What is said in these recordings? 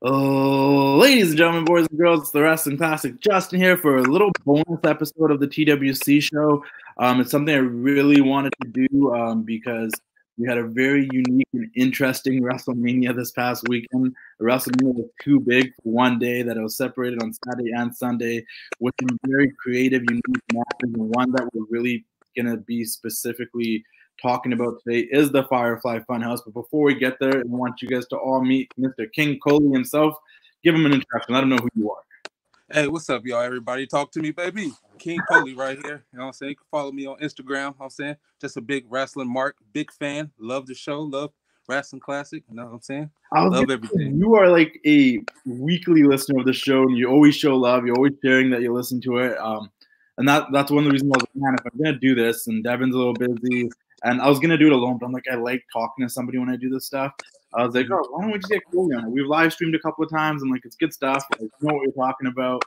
Oh, ladies and gentlemen, boys and girls, it's the Wrestling Classic. Justin here for a little bonus episode of the TWC Show. It's something I really wanted to do because we had a very unique and interesting Wrestlemania this past weekend. The Wrestlemania was too big for one day that it was separated on Saturday and Sunday with some very creative, unique matches, and one that we're really going to be specifically talking about today is the Firefly Funhouse. But before we get there, I want you guys to all meet Mr. King Koley himself. Give him an introduction. Let him know who you are. Hey, what's up, y'all? Everybody, talk to me, baby. King Koley right here. You know what I'm saying? You can follow me on Instagram. You know what I'm saying? Just a big wrestling mark, big fan. Love the show. Love Wrestling Classic. You know what I'm saying? Love everything. You are like a weekly listener of the show, and you always show love. You're always sharing that you listen to it. And that's one of the reasons I was like, man, if I'm going to do this, and Devin's a little busy, and I was going to do it alone, but I'm like, I like talking to somebody when I do this stuff. I was like, oh, why don't we just get Koley on it? We've live streamed a couple of times, and like, it's good stuff. Like, you know what we're talking about.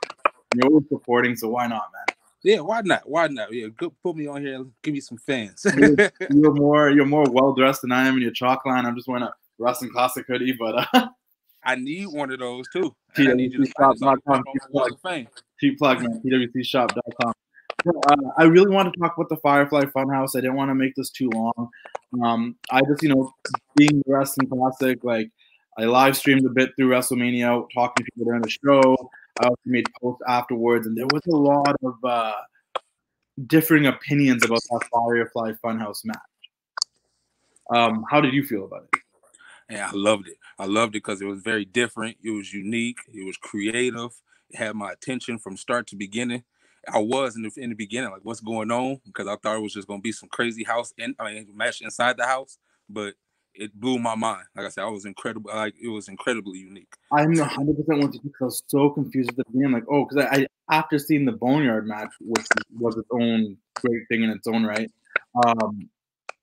You're always supporting, so why not, man? Yeah, why not? Why not? Yeah, good. Put me on here and give me some fans. you're more well dressed than I am in your chalk line. I'm just wearing a Wrestling Classic hoodie, but I need one of those too. TWCshop.com. Cheap plug, man. TWCshop.com. I really want to talk about the Firefly Funhouse. I didn't want to make this too long. I just, being the Wrestling Classic, like I live streamed a bit through WrestleMania, talking to people during the show. I also made posts afterwards, and there was a lot of differing opinions about that Firefly Funhouse match. How did you feel about it? Yeah, I loved it. I loved it because it was very different. It was unique. It was creative. It had my attention from start to beginning. I was in the beginning, like, what's going on? Because I thought it was just going to be some crazy match inside the house, but it blew my mind. Like I said, I was incredible. Like, it was incredibly unique. I'm 100% with you because I was so confused at the beginning. Like, oh, because I after seeing the Boneyard match, which was its own great thing in its own right,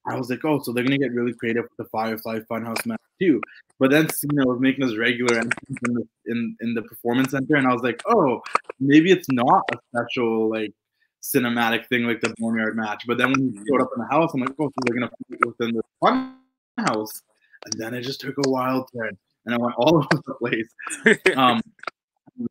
I was like, oh, so they're gonna get really creative with the Firefly Funhouse match too. But then Cena was making his regular entrance in the Performance Center, and I was like, oh, maybe it's not a special like cinematic thing like the Boneyard match. But then when he showed up in the house, I'm like, oh, so they're gonna put it within the Funhouse, and then it just took a wild turn, and I went all over the place.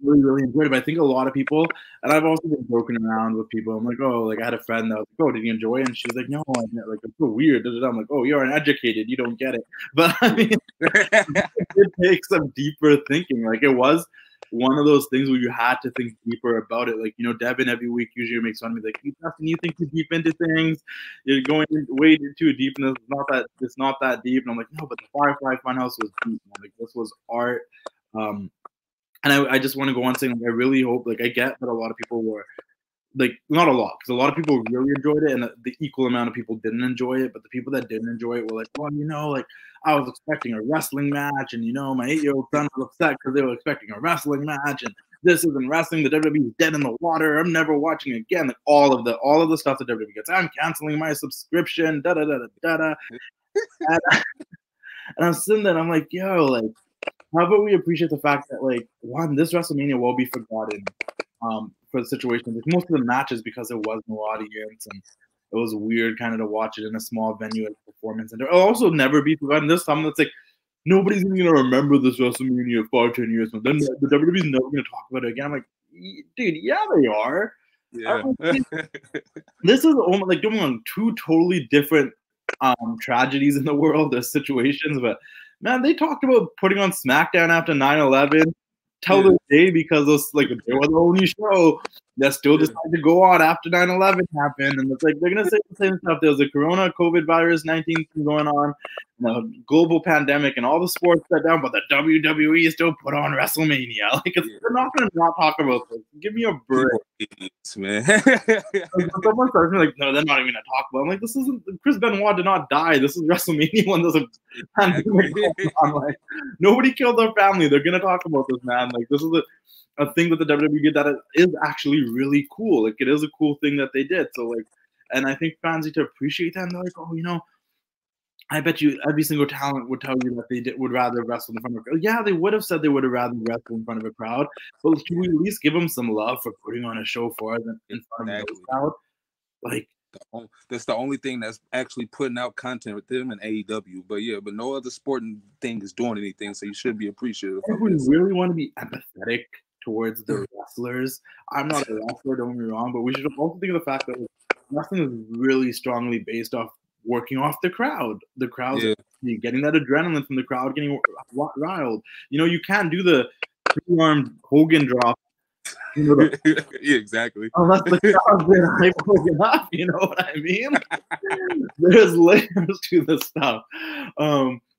Really, really enjoyed it. But I think a lot of people, and I've also been joking around with people. I'm like, oh, like I had a friend that was like, oh, did you enjoy it? And she's like, no, I didn't. Like, it's so weird. I'm like, oh, you're uneducated. You don't get it. But I mean, it takes some deeper thinking. Like, it was one of those things where you had to think deeper about it. Like, Devin every week usually makes fun of me. Like, Justin, you think too deep into things. You're going way too deep, and it's not that deep. And I'm like, no, but the Firefly Funhouse was deep. Like, this was art. And I just want to go on saying, like, I really hope, like, I get that a lot of people were, like, not a lot, because a lot of people really enjoyed it, and the equal amount of people didn't enjoy it, but the people that didn't enjoy it were like, well, like, I was expecting a wrestling match, and, my 8-year-old son was upset because they were expecting a wrestling match, and this isn't wrestling, the WWE is dead in the water, I'm never watching again, like, all of the stuff that WWE gets, I'm canceling my subscription, da-da-da-da-da-da, and I'm sitting there, and I'm like, yo, like, how about we appreciate the fact that, like, one, this WrestleMania will be forgotten for the situation. Like, most of the matches, because there was no audience and it was weird kind of to watch it in a small venue like Performance Center. It'll also never be forgotten. There's something that's like, nobody's even going to remember this WrestleMania 5-10 years. But then the WWE's never going to talk about it again. I'm like, dude, yeah, they are. Yeah. This is almost like doing two totally different tragedies in the world. There's situations, but man, they talked about putting on SmackDown after 9/11 till this day because they were the only show that still decided to go on after 9/11 happened. And it's like, they're going to say the same stuff. There's a corona COVID virus 19 going on, a global pandemic, and all the sports shut down, but the WWE still put on WrestleMania. Like, they're not going to not talk about this. Give me a break. Man. Someone starts like, no, they're not even going to talk about it. I'm like, this isn't, Chris Benoit did not die. This is WrestleMania when there's a pandemic going on. Like, nobody killed their family. They're going to talk about this, man. Like, this is a thing that the WWE did that is actually really cool. Like, it is a cool thing that they did. So, like, and I think fans need to appreciate that. And they're like, oh, I bet you every single talent would tell you that would rather wrestle in front of a crowd. Yeah, they would have said they would have rather wrestled in front of a crowd. But should we at least give them some love for putting on a show for us in front of a crowd? Like, That's the only thing that's actually putting out content with them and AEW. But yeah, but no other sporting thing is doing anything, so you should be appreciative If of we this. really want to be empathetic towards the wrestlers, I'm not a wrestler, don't get me wrong, but we should also think of the fact that wrestling is really strongly based off working off the crowd. The crowd's getting that adrenaline from the crowd, getting riled. You know, you can't do the three-armed Hogan drop. You know, Yeah, exactly. Unless the crowd's been hype Hogan up, you know what I mean? There's layers to the stuff.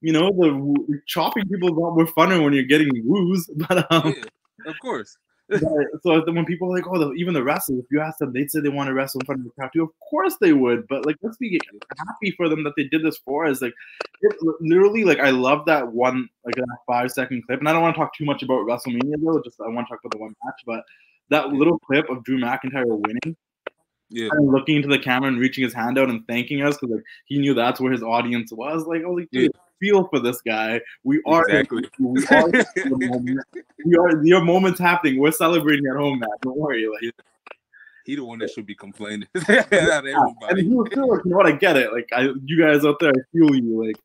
You know, the chopping people is a lot more funner when you're getting woos, but yeah, of course. So when people are like, oh, even the wrestlers, if you ask them, they'd say they want to wrestle in front of the crowd too. Of course they would, but like, let's be happy for them that they did this for us. Like, literally, like I love that one, like that 5-second clip, and I don't want to talk too much about WrestleMania though. Just I want to talk about the one match, but that little clip of Drew McIntyre winning. And looking into the camera and reaching his hand out and thanking us because like he knew that's where his audience was. Like, I was like, dude, feel for this guy. We are exactly. We are your moment's happening. We're celebrating at home, man. Don't worry. Like, he the one that should be complaining. Everybody. And he was still like, you know what? I get it. Like, you guys out there, I feel you. Like,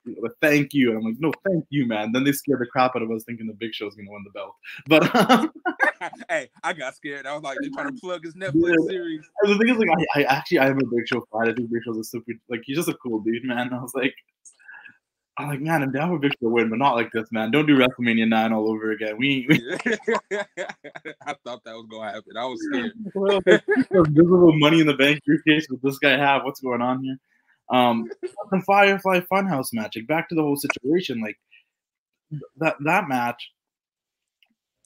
thank you. And I'm like, no, thank you, man. Then they scared the crap out of us, thinking the Big Show's gonna win the belt. But hey, I got scared. I was like, they're trying to plug his Netflix series. And the thing is, like, I am a Big Show fan. I think Big Show's a super, like, he's just a cool dude, man. I was like, man, I'm down for Big Show to win, but not like this, man. Don't do WrestleMania 9 all over again. I thought that was gonna happen. I was scared. Well, visible Money in the Bank briefcase with this guy have. What's going on here? The Firefly Funhouse match. Like, back to the whole situation. Like that match.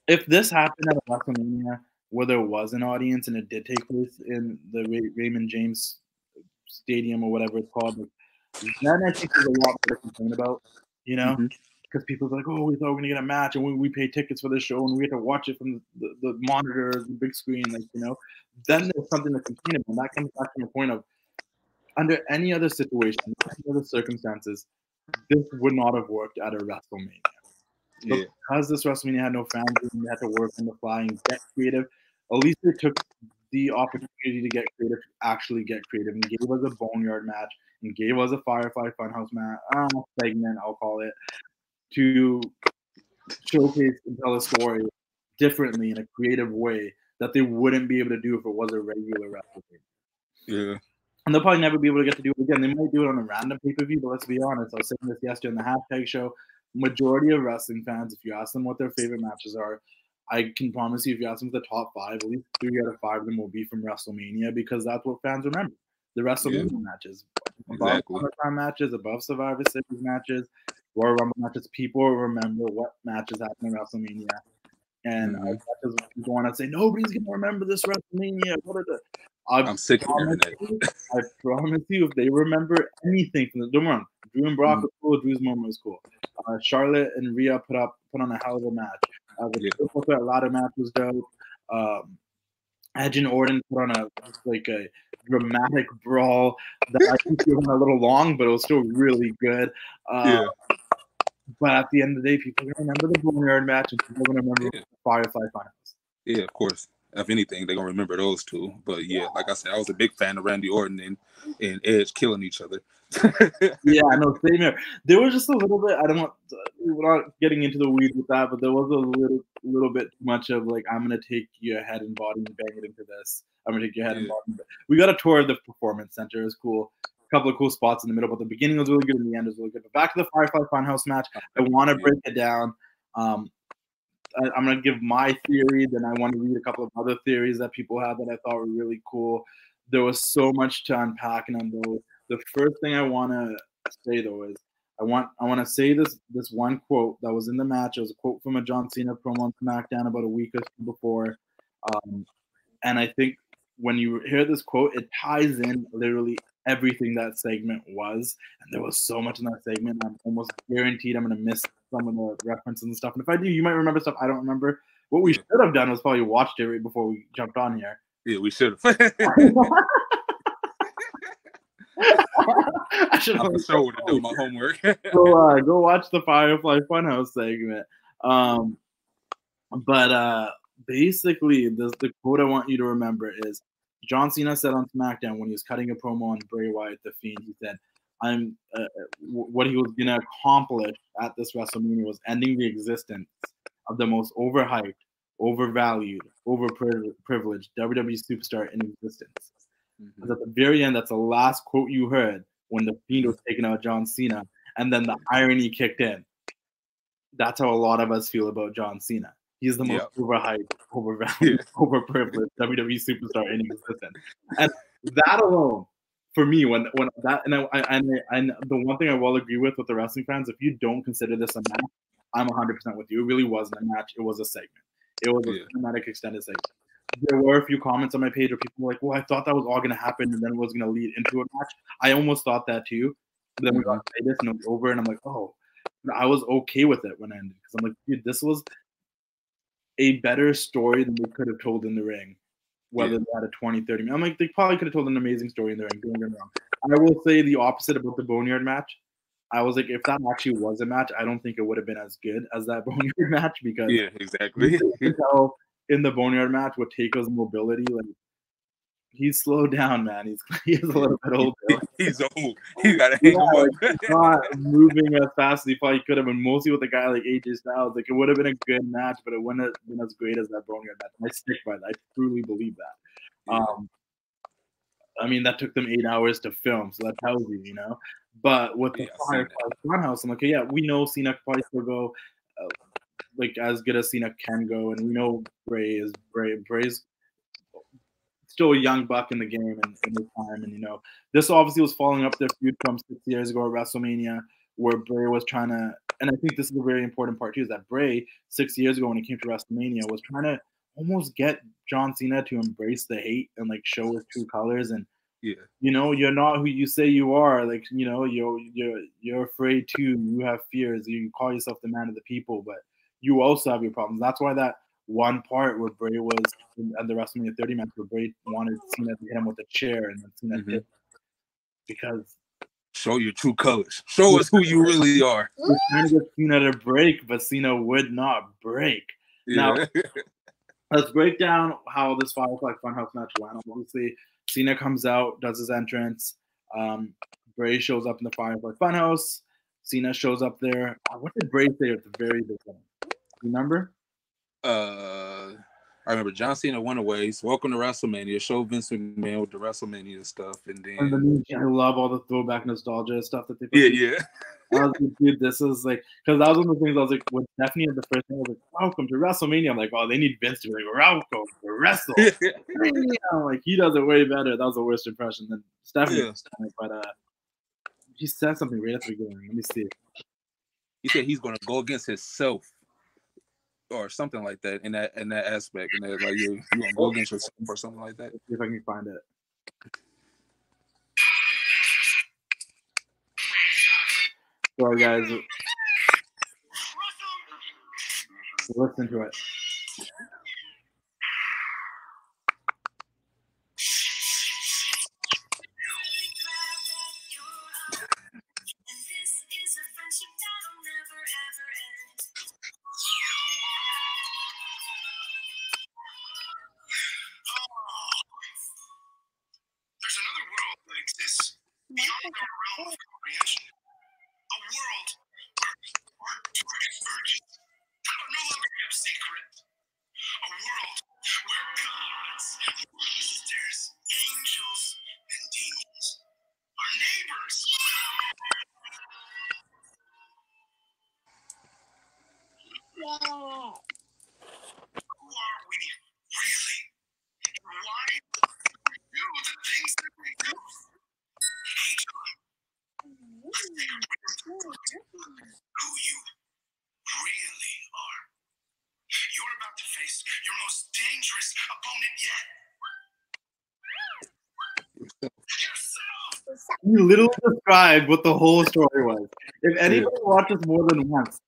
If this happened at a WrestleMania where there was an audience and it did take place in the Raymond James Stadium or whatever it's called, like, then I think there's a lot more to complain about, you know, because people are like, oh, we thought we were going to get a match and we paid tickets for this show and we had to watch it from the monitor, the big screen, like, you know, then there's something to complain about. And that comes back to the point of under any other situation, any other circumstances, this would not have worked at a WrestleMania. But because this WrestleMania had no fans and they had to work on the fly and get creative, at least they took the opportunity to get creative, to actually get creative, and gave us a Boneyard match and gave us a Firefly Funhouse match, segment, I'll call it, to showcase and tell a story differently in a creative way that they wouldn't be able to do if it was a regular WrestleMania. Yeah. And they'll probably never be able to get to do it again. They might do it on a random pay-per-view, but let's be honest. I was saying this yesterday on the Hashtag Show. Majority of wrestling fans, if you ask them what their favorite matches are, I can promise you if you ask them the top 5, at least 3 out of 5 of them will be from WrestleMania because that's what fans remember. The WrestleMania matches. Above time matches, above Survivor Series matches, Royal Rumble matches. People remember what matches happened in WrestleMania. And people want to say, nobody's going to remember this WrestleMania. I'm sick of hearing that. I promise you, if they remember anything from the don't wrong, Drew and Brock was cool. Drew's moment was cool. Charlotte and Rhea put on a hell of a match. The triple threat ladder match was dope. Edge and Orton put on a dramatic brawl that I think went a little long, but it was still really good. But at the end of the day, people are gonna remember the Boneyard match, and people are gonna remember the Firefly Funhouse. Yeah, of course. If anything, they're gonna remember those two. But yeah, like I said, I was a big fan of Randy Orton and Edge killing each other. Yeah, no, same here. There was just a little bit. We're not getting into the weeds with that, but there was a little bit too much of like, I'm gonna take your head and body and bang it into this. I'm gonna take your head and body. We got a tour of the Performance Center. It was cool. A couple of cool spots in the middle, but the beginning was really good and the end was really good. But back to the Firefly Funhouse match. I want to break it down. I'm going to give my theory, then I want to read a couple of other theories that people had that I thought were really cool. There was so much to unpack in them, though. The first thing I want to say, though, is I want to say this one quote that was in the match. It was a quote from a John Cena promo on SmackDown about a week or two before. And I think when you hear this quote, it ties in literally everything that segment was. And there was so much in that segment. I'm almost guaranteed I'm going to miss some of the references and stuff. And if I do, you might remember stuff I don't remember. What we should have done was probably watched it right before we jumped on here. Yeah, we should have. I should have done my homework. So go watch the Firefly Funhouse segment. But basically, the quote I want you to remember is, John Cena said on SmackDown when he was cutting a promo on Bray Wyatt, The Fiend, he said, what he was going to accomplish at this WrestleMania was ending the existence of the most overhyped, overvalued, overprivileged WWE superstar in existence. Because at the very end, that's the last quote you heard when The Fiend was taking out John Cena, and then the irony kicked in. That's how a lot of us feel about John Cena. He's the most overhyped, overvalued, overprivileged WWE superstar in existence. And that alone, for me, when that, and the one thing I will agree with the wrestling fans, if you don't consider this a match, I'm 100% with you. It really wasn't a match. It was a segment. It was a cinematic extended segment. There were a few comments on my page where people were like, well, I thought that was all going to happen and then it was going to lead into a match. I almost thought that too. But then we got to say this and it was over, and I'm like, oh, I was okay with it when it ended. Because I'm like, dude, this was a better story than they could have told in the ring. Whether they had a 20, 30 minutes. I'm like, they probably could have told an amazing story in the ring. Don't get me wrong. I will say the opposite about the Boneyard match. I was like, if that actually was a match, I don't think it would have been as good as that Boneyard match, because exactly. You can tell in the Boneyard match with Taker's mobility, like, he's slowed down, man. He's a little bit older. He's old. He gotta hang him up. He's not moving as fast as he probably could have. And mostly with a guy like AJ Styles, like, it would have been a good match, but it wouldn't have been as great as that Boneyard match. I stick by that. I truly believe that. I mean, that took them 8 hours to film, so that tells you, you know. But with the Firefly Funhouse, I'm like, yeah, we know Cena could probably still go like as good as Cena can go, and we know Bray's still a young buck in the game and in the time. And, you know, this obviously was following up their feud from 6 years ago at WrestleMania, where Bray was trying to, and I think this is a very important part too, is that Bray 6 years ago when he came to WrestleMania was trying to almost get John Cena to embrace the hate and like show his true colors. And you know, you're not who you say you are. Like, you know, you're afraid too. You have fears. You call yourself the man of the people, but you also have your problems. That's why that one part where Bray was at the WrestleMania 30 match, where Bray wanted Cena to hit him with a chair, and then Cena did, because show your true colors. Show us who you really are. We're trying to get Cena to break, but Cena would not break. Now, let's break down how this Firefly Funhouse match went. Obviously, Cena comes out, does his entrance. Bray shows up in the Firefly Funhouse. Cena shows up there. What did Bray say at the very beginning? Remember? I remember John Cena went away. So welcome to WrestleMania. Show Vince McMahon with the WrestleMania stuff, and then I love all the throwback nostalgia stuff that they put. I was like, dude, this is like, because that was one of the things I was like, when Stephanie had the first thing, I was like, welcome to WrestleMania. I'm like, oh, they need Vince to be like, welcome to WrestleMania. Like, he does it way better. That was the worst impression than Stephanie. But he said something right at the beginning. Let me see. He said he's going to go against himself, or something like that, in that aspect, and that, like, you want to go against yourself or something like that. Let's see if I can find it. Sorry, guys. Listen to it. There's another world that exists beyond our realm of comprehension. A world where our darkest urges are no longer kept secret. A world where gods, monsters, angels, and demons are neighbors. Who are we really? And why do the things that we do? Hey, John. Let's take a real look at who you really are. You're about to face your most dangerous opponent yet. Yourself! He literally described what the whole story was. If anybody watches more than once,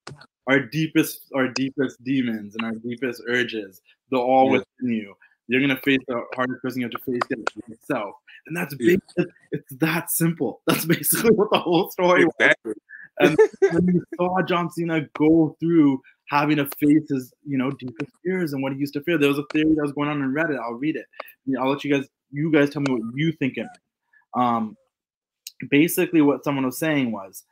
our deepest demons and our deepest urges, they're all within you. You're gonna face the hardest person you have to face yourself. And that's big. It's that simple. That's basically what the whole story was. And when you saw John Cena go through having to face his, you know, deepest fears and what he used to fear, there was a theory that was going on in Reddit. I'll read it. I'll let you guys you guys tell me what you think it meant. Basically, what someone was saying was,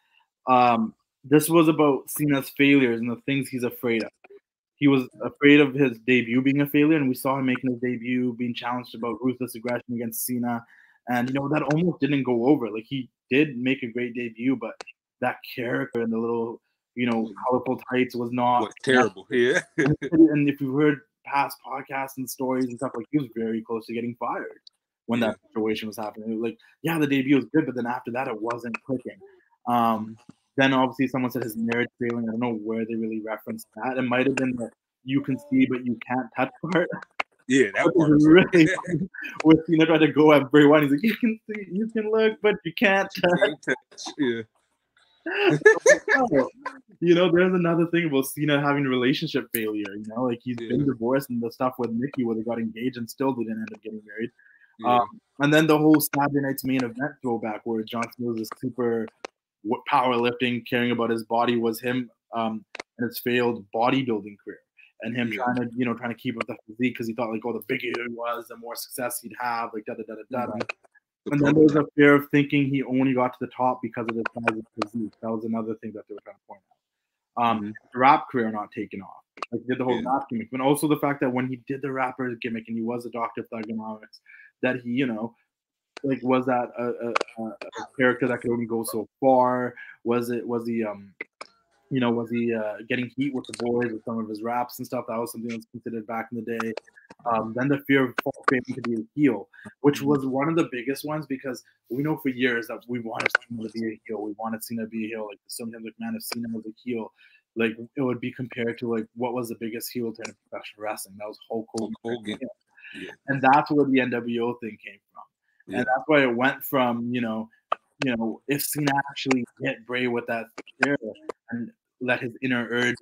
this was about Cena's failures and the things he's afraid of. He was afraid of his debut being a failure, and we saw him making his debut, being challenged about ruthless aggression against Cena, and that almost didn't go over. Like, he did make a great debut, but that character and the little, colorful tights was not terrible. Yeah. And if you heard past podcasts and stories and stuff, like, he was very close to getting fired when that situation was happening. Like, yeah, the debut was good, but then after that, it wasn't clicking. Then obviously someone said his marriage failing. I don't know where they really referenced that. It might have been the "you can see but you can't touch" part. Yeah, that part was really funny. With Cena trying to go at Bray Wyatt, he's like, "You can see, you can look, but you can't touch." Yeah. There's another thing about Cena having relationship failure. Like, he's been divorced, and the stuff with Nikki where they got engaged and still didn't end up getting married. And then the whole Saturday Night's Main Event throwback where John Cena was a super powerlifting, caring about his body, was him and his failed bodybuilding career, and him trying to keep up the physique because he thought, like, the bigger he was, the more success he'd have, like da da da da da. And then there was a fear of thinking he only got to the top because of his size of physique. That was another thing that they were trying to point out. The rap career not taking off. Like, he did the whole rap gimmick, but also the fact that when he did the rapper gimmick and he was a Dr. Thugonomics, that he, like, was that a character that could only go so far? Was he getting heat with the boys with some of his raps and stuff? That was something that was considered back in the day. Then the fear of failing to be a heel, which was one of the biggest ones, because we know for years that we wanted Cena to be a heel. We wanted Cena to be a heel. Like, sometimes, like, man, if Cena was a heel, like, it would be compared to, like, what was the biggest heel turn in professional wrestling? That was Hulk Hogan. Yeah. And that's where the NWO thing came from. Yeah. And that's why it went from, if Cena actually hit Bray with that chair and let his inner urge,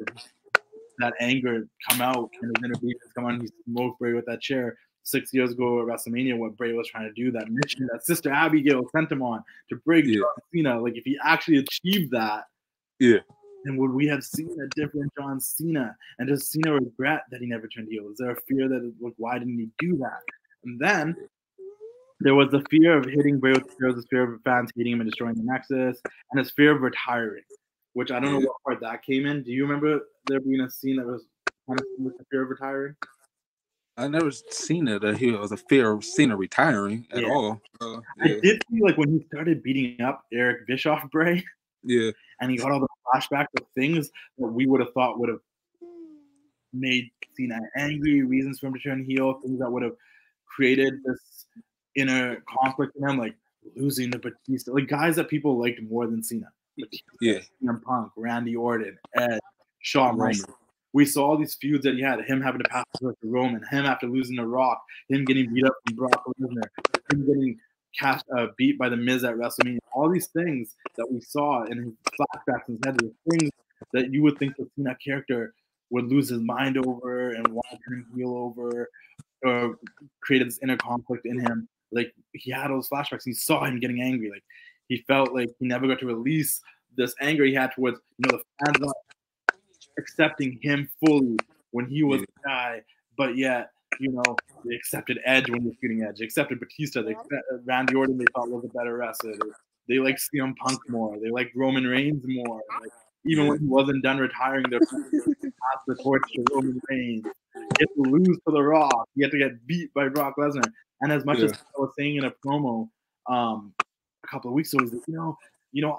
that anger come out, and his inner demons come out, and he smoked Bray with that chair. 6 years ago at WrestleMania, what Bray was trying to do, that mission that Sister Abigail sent him on to break John Cena, like, if he actually achieved that, then would we have seen a different John Cena? And does Cena regret that he never turned heel? Is there a fear that, like, why didn't he do that? And then there was the fear of hitting Bray with the chairs, the fear of fans hating him and destroying the Nexus, and his fear of retiring, which I don't know what part that came in. Do you remember there being a scene that was kind of with the fear of retiring? I never seen it. It was a fear of Cena retiring at all. I did see, like, when he started beating up Eric Bischoff Bray. Yeah. And he got all the flashbacks of things that we would have thought would have made Cena angry, reasons for him to turn heel, things that would have created this inner conflict in him, like losing to Batista, like guys that people liked more than Cena. Batista, CM Punk, Randy Orton, Edge, Shawn Michaels. We saw all these feuds that he had, him having to pass to Roman, him after losing to Rock, him getting beat up from Brock Lesnar, him getting beat by the Miz at WrestleMania. All these things that we saw in his flashbacks in his head were things that you would think the Cena character would lose his mind over and want to turn heel over, or created this inner conflict in him. Like, he had all those flashbacks. He saw him getting angry. Like, he felt like he never got to release this anger he had towards, the fans not accepting him fully when he was the guy, but yet, they accepted Edge when he was shooting Edge. They accepted Batista. They accepted Randy Orton. They thought was a better wrestler. They liked CM Punk more. They liked Roman Reigns more. Like, even when he wasn't done retiring, they're pass the torch to Roman Reigns. He had to lose to The Rock. He had to get beat by Brock Lesnar. And as much as I was saying in a promo a couple of weeks ago,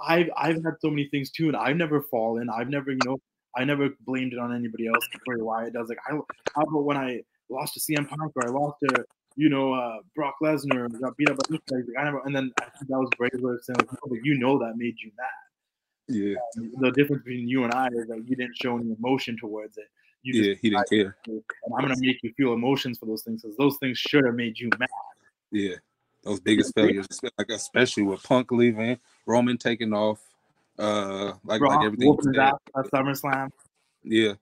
I've had so many things too, and I've never fallen. I've never, I never blamed it on anybody else. Bray Wyatt does. Like, how about when I lost to CM Punk, or I lost to, Brock Lesnar, and got beat up by this guy? Like, I never. And then I think that was Bray's way of saying, like, no, but that made you mad. Yeah. The difference between you and I is that you didn't show any emotion towards it. He didn't care. And I'm gonna make you feel emotions for those things, because those things should have made you mad. Yeah, those biggest failures, like especially with Punk leaving, Roman taking off, like everything. At SummerSlam. Yeah.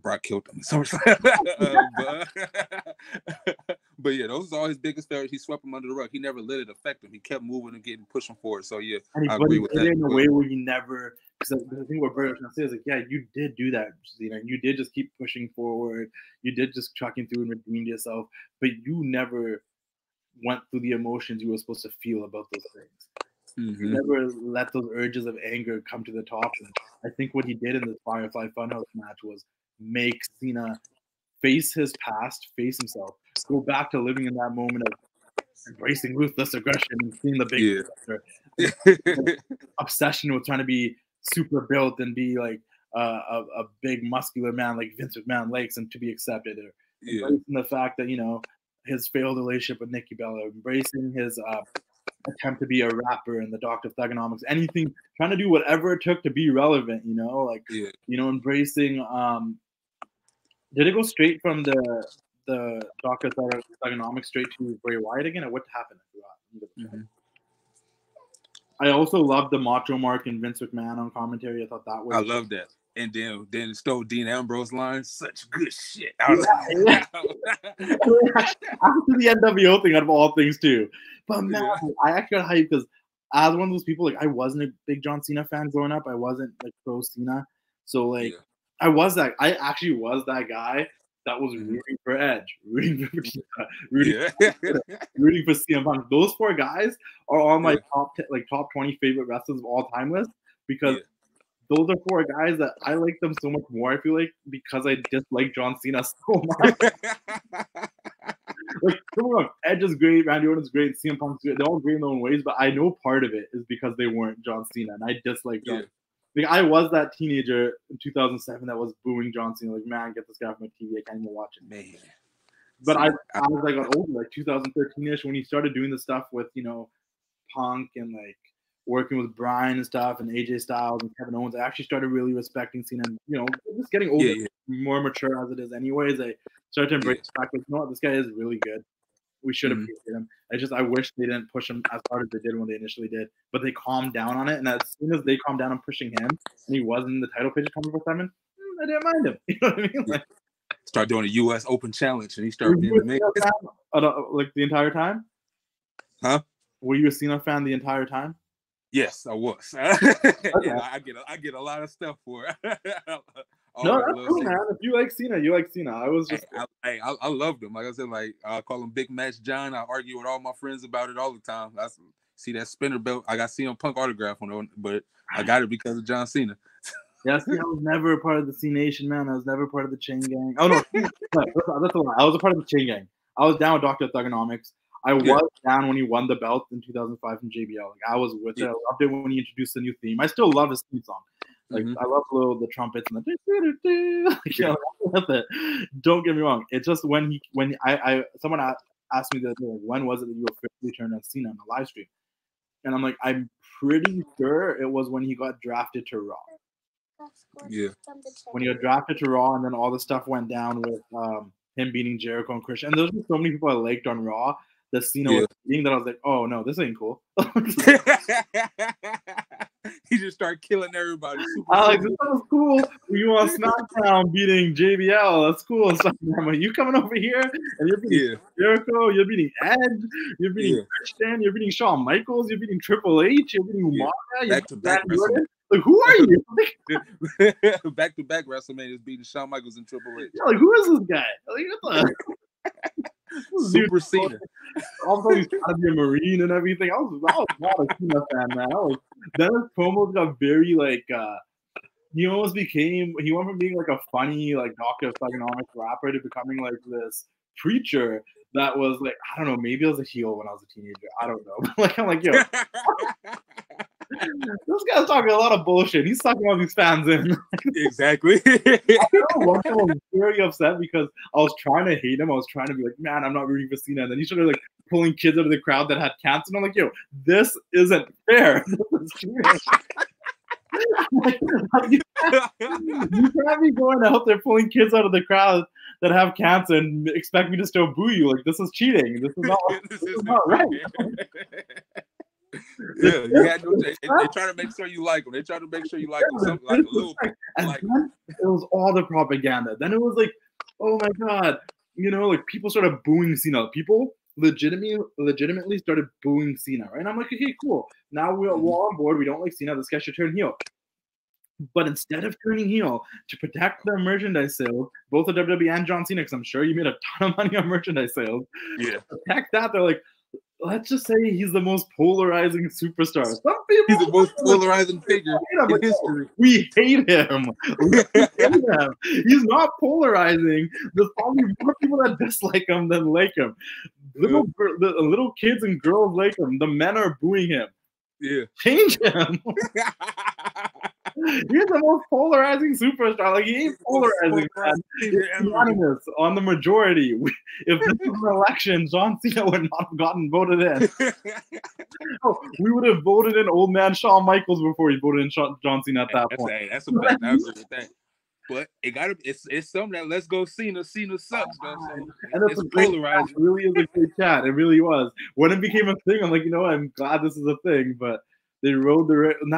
Brock killed him in SummerSlam. But yeah, those are all his biggest failures. He swept him under the rug. He never let it affect him. He kept moving and pushing forward. So yeah, I agree with that. In a way where you never, because the thing what Bray was trying to say is, like, yeah, you did do that. You did just keep pushing forward. You did just trucking through and redeemed yourself, but you never went through the emotions you were supposed to feel about those things. Mm-hmm. He never let those urges of anger come to the top. And I think what he did in this Firefly Funhouse match was make Cena face his past, face himself, go back to living in that moment of embracing ruthless aggression and seeing the big obsession with trying to be super built and be like a big muscular man like Vince McMahon likes and to be accepted, or embracing the fact that, you know, his failed relationship with Nikki Bella, embracing his attempt to be a rapper and the Doctor of Thugonomics, anything, trying to do whatever it took to be relevant, you know, like, you know, embracing, did it go straight from the Doctor of Thugonomics straight to Bray Wyatt again, or what happened? I also loved the Macho Mark and Vince McMahon on commentary. I thought that was... I love that. And then stole Dean Ambrose line. Such good shit. I was like, after the NWO thing, out of all things, too. But man, I actually got hyped because as one of those people, like, I wasn't a big John Cena fan growing up. I wasn't like pro Cena. So like, I actually was that guy that was rooting for Edge, rooting for CM Punk. Those four guys are on my top 20 favorite wrestlers of all time list, because those are four guys that I like them so much more, I feel like, because I dislike John Cena so much. Like, come on, Edge is great, Randy Orton's great, CM Punk's great. They're all great in their own ways, but I know part of it is because they weren't John Cena, and I dislike John Cena. Like, I was that teenager in 2007 that was booing John Cena. Like, man, get this guy off my TV. I can't even watch it. Man. But as I got older, like 2013-ish, when he started doing the stuff with, you know, Punk and like working with Bryan and stuff and AJ Styles and Kevin Owens, I actually started really respecting Cena. And, you know, just getting older, more mature as it is anyways, I started to embrace the fact that, you know what, this guy is really good. We should appreciate him. I wish they didn't push him as hard as they did when they initially did, but they calmed down on it. And as soon as they calmed down on pushing him, and he wasn't in the title picture 24/7, I didn't mind him. You know what I mean? Like, start doing a U.S. Open challenge, and he started being the main. Like the entire time? Huh? Were you a Cena fan the entire time? Yes, I was. I get a lot of stuff for it. No, that's cool, man. If you like Cena, you like Cena. I was just... I loved him. Like I said, like, I call him Big Match John. I argue with all my friends about it all the time. I see that spinner belt. I got CM Punk autograph on it, but I got it because of John Cena. Yeah, see, I was never a part of the C Nation, man. I was never part of the Chain Gang. Oh, no. That's a lie. I was a part of the Chain Gang. I was down with Dr. Thugonomics. I was down when he won the belt in 2005 from JBL. Like, I was with it. I loved it when he introduced the new theme. I still love his theme song. Like, I love the trumpets and the you know, I love it. Don't get me wrong. It's just when someone asked me the other day, like, when was it that you officially turned on Cena on the live stream? And I'm like, I'm pretty sure it was when he got drafted to Raw. Yeah. When he got drafted to Raw, and then all the stuff went down with him beating Jericho and Christian. And there's just so many people I liked on Raw that Cena was beating that I was like, oh no, this ain't cool. He just started killing everybody. Alex, this was cool. You on SmackDown beating JBL. That's cool. So, you coming over here and you're beating Jericho, you're beating Edge, you're beating Christian, you're beating Shawn Michaels, you're beating Triple H, you're beating Umaga, back to back WrestleMania. Like, who are you? Back to back WrestleMania is beating Shawn Michaels and Triple H. Yeah, like, who is this guy? Like, what the? Super Cena. Also, he's trying to be a Marine and everything. I was not a Cena fan, man. Then his promos got very like he almost became, he went from being like a funny like Doctor of Thugonomics rapper to becoming like this preacher that was like, I don't know, maybe I was a heel when I was a teenager. I don't know. Like, I'm like, yo, this guy's talking a lot of bullshit. He's sucking all these fans in. Exactly. I was very upset because I was trying to hate him. I was trying to be like, man, I'm not rooting for Cena. And then he started like pulling kids out of the crowd that had cancer. And I'm like, yo, this isn't fair. You can't be going out there pulling kids out of the crowd that have cancer and expect me to still boo you. Like, this is cheating. This is not right. Yeah, you had no. They try to make sure you like them. They try to make sure you like them. Something like a little. Like, then it was all the propaganda. Then it was like, oh my god, you know, like people started booing Cena. People legitimately started booing Cena, right? And I'm like, okay, cool. Now we're all on board. We don't like Cena. This guy should turn heel. But instead of turning heel to protect their merchandise sales, both the WWE and John Cena, because I'm sure you made a ton of money on merchandise sales. Yeah. To protect that, they're like, let's just say he's the most polarizing superstar. Some people He's the most polarizing figure in history. We hate him. We hate him. He's not polarizing. There's probably more people that dislike him than like him. Little kids and girls like him. The men are booing him. Yeah. Change him. He's the most polarizing superstar. Like, he ain't polarizing, man. It's unanimous on the majority. If this was an election, John Cena would not have gotten voted in. We would have voted in old man Shawn Michaels before he voted in John Cena at that point. That's a fact. I agree with that. But it's something that Let's Go Cena. Cena sucks, though. So and it's polarizing. It really is a great chat. It really was. When it became a thing, I'm like, you know, I'm glad this is a thing, but they rode the and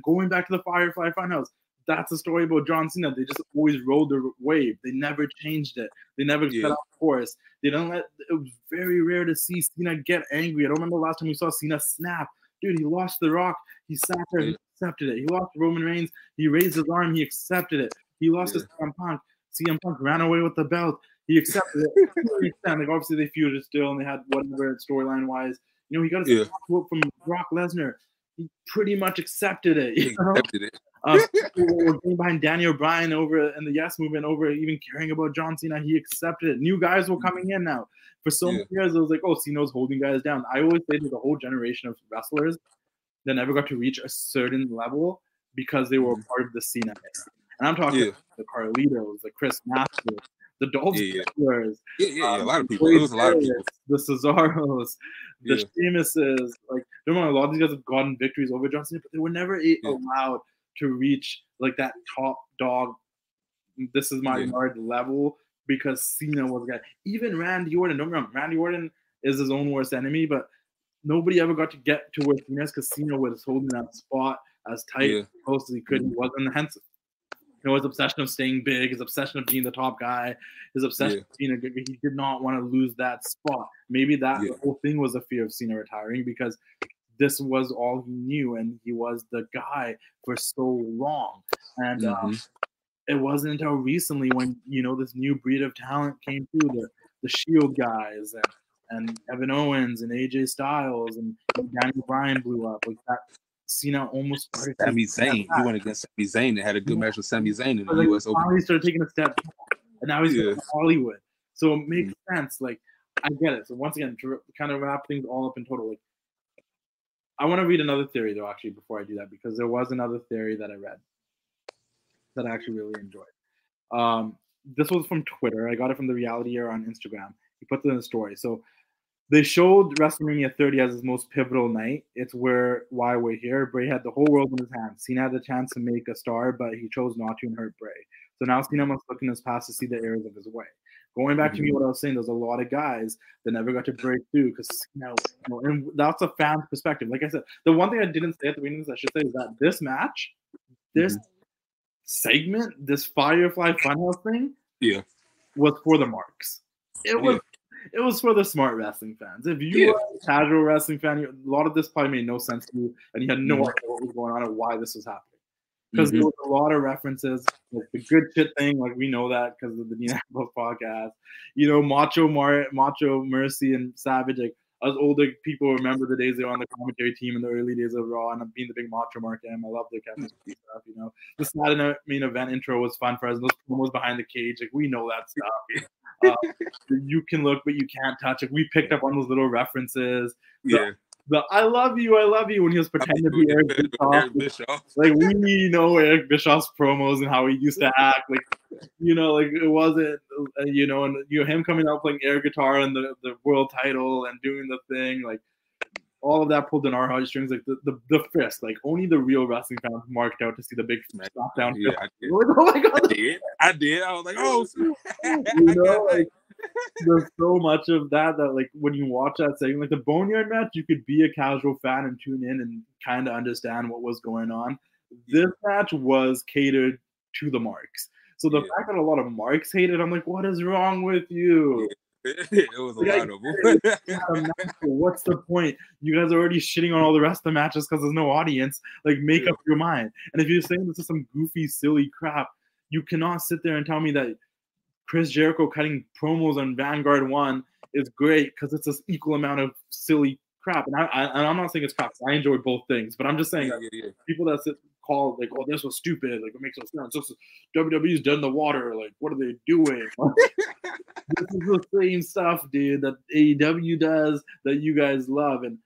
going back to the Firefly Funhouse. That's a story about John Cena. They just always rode the wave. They never changed it. They never set off course. They don't let. It was very rare to see Cena get angry. I don't remember the last time we saw Cena snap. Dude, he lost The Rock. He sat there. He accepted it. He lost Roman Reigns. He raised his arm. He accepted it. He lost to CM Punk. CM Punk ran away with the belt. He accepted it. Like, obviously, they feuded still, and they had whatever storyline wise. You know, he got his quote from Brock Lesnar. He pretty much accepted it. You know? Accepted it. People were getting behind Danny O'Brien over and the Yes Movement over even caring about John Cena. He accepted it. New guys were coming in now. For so many years, it was like, oh, Cena's holding guys down. I always say there's a whole generation of wrestlers that never got to reach a certain level because they were part of the Cena era. And I'm talking about the Carlitos, the Chris Masters, the Dolph Ziggler's, a lot of people. It was a lot of people. The Cesaros, the Sheamuses. Like, don't know, a lot of these guys have gotten victories over John Cena, but they were never allowed to reach like that top dog. This is my yard level because Cena was a guy. Even Randy Orton. Don't remember, Randy Orton is his own worst enemy, but nobody ever got to get to where Cena is because Cena was holding that spot as tight as close as he could. He wasn't hence. You know, his obsession of staying big, his obsession of being the top guy, his obsession of being a good guy. He did not want to lose that spot. Maybe that the whole thing was a fear of Cena retiring because this was all he knew, and he was the guy for so long. And it wasn't until recently when, you know, this new breed of talent came through, the Shield guys and Kevin Owens and AJ Styles and Daniel Bryan blew up. Like that, Cena almost started. Sami Zayn. He went against Sami Zayn and had a good match with Sami Zayn in the US Open. Finally started taking a step back, and now he's in Hollywood. So it makes sense. Like, I get it. So once again, to kind of wrap things all up in total, like, I want to read another theory though, actually, before I do that, because there was another theory that I read that I actually really enjoyed. This was from Twitter. I got it from the Reality Era on Instagram. He put it in the story. So they showed WrestleMania 30 as his most pivotal night. It's why we're here. Bray had the whole world in his hands. Cena had the chance to make a star, but he chose not to and hurt Bray. So now Cena must look in his past to see the errors of his way. Going back to me, what I was saying, there's a lot of guys that never got to break through because, and that's a fan perspective. Like I said, the one thing I didn't say at the beginning, I should say, is that this match, this segment, this Firefly Funhouse thing, was for the marks. It was for the smart wrestling fans. If you were a casual wrestling fan, a lot of this probably made no sense to you, and you had no idea what was going on and why this was happening. Because there was a lot of references, like the good shit thing, like we know that because of the Dean Ambrose podcast. You know, Macho Mercy, and Savage. Like, us older people remember the days they were on the commentary team in the early days of Raw, and I'm being the big Macho Mark M. I love their chemistry stuff. You know, the Saturday main event intro was fun for us. Those promos behind the cage, like we know that stuff. You can look, but you can't touch. Like we picked up on those little references. The I love you when he was pretending to be Eric Bischoff. Like we know Eric Bischoff's promos and how he used to act. Like, you know, like it wasn't, you know, and him coming out playing air guitar and the world title and doing the thing, like all of that pulled in our heartstrings. Like the fist, like only the real wrestling fans marked out to see the big slap down. Yeah, I did. Like, oh my God. I did. I was like, oh, you know, like, there's so much of that like when you watch that segment, like the Boneyard match, you could be a casual fan and tune in and kind of understand what was going on. This match was catered to the marks. So the fact that a lot of marks hated, I'm like, what is wrong with you? It was a lot of them. What's the point? You guys are already shitting on all the rest of the matches because there's no audience. Like, make up your mind. And if you're saying this is some goofy, silly crap, you cannot sit there and tell me that Chris Jericho cutting promos on Vanguard 1 is great because it's this equal amount of silly crap. And I'm not saying it's crap. I enjoy both things, but I'm just saying people that call like, oh, this was stupid, like it makes no sense. This is, WWE's dead in the water. Like, what are they doing? This is the same stuff, dude, that AEW does that you guys love. And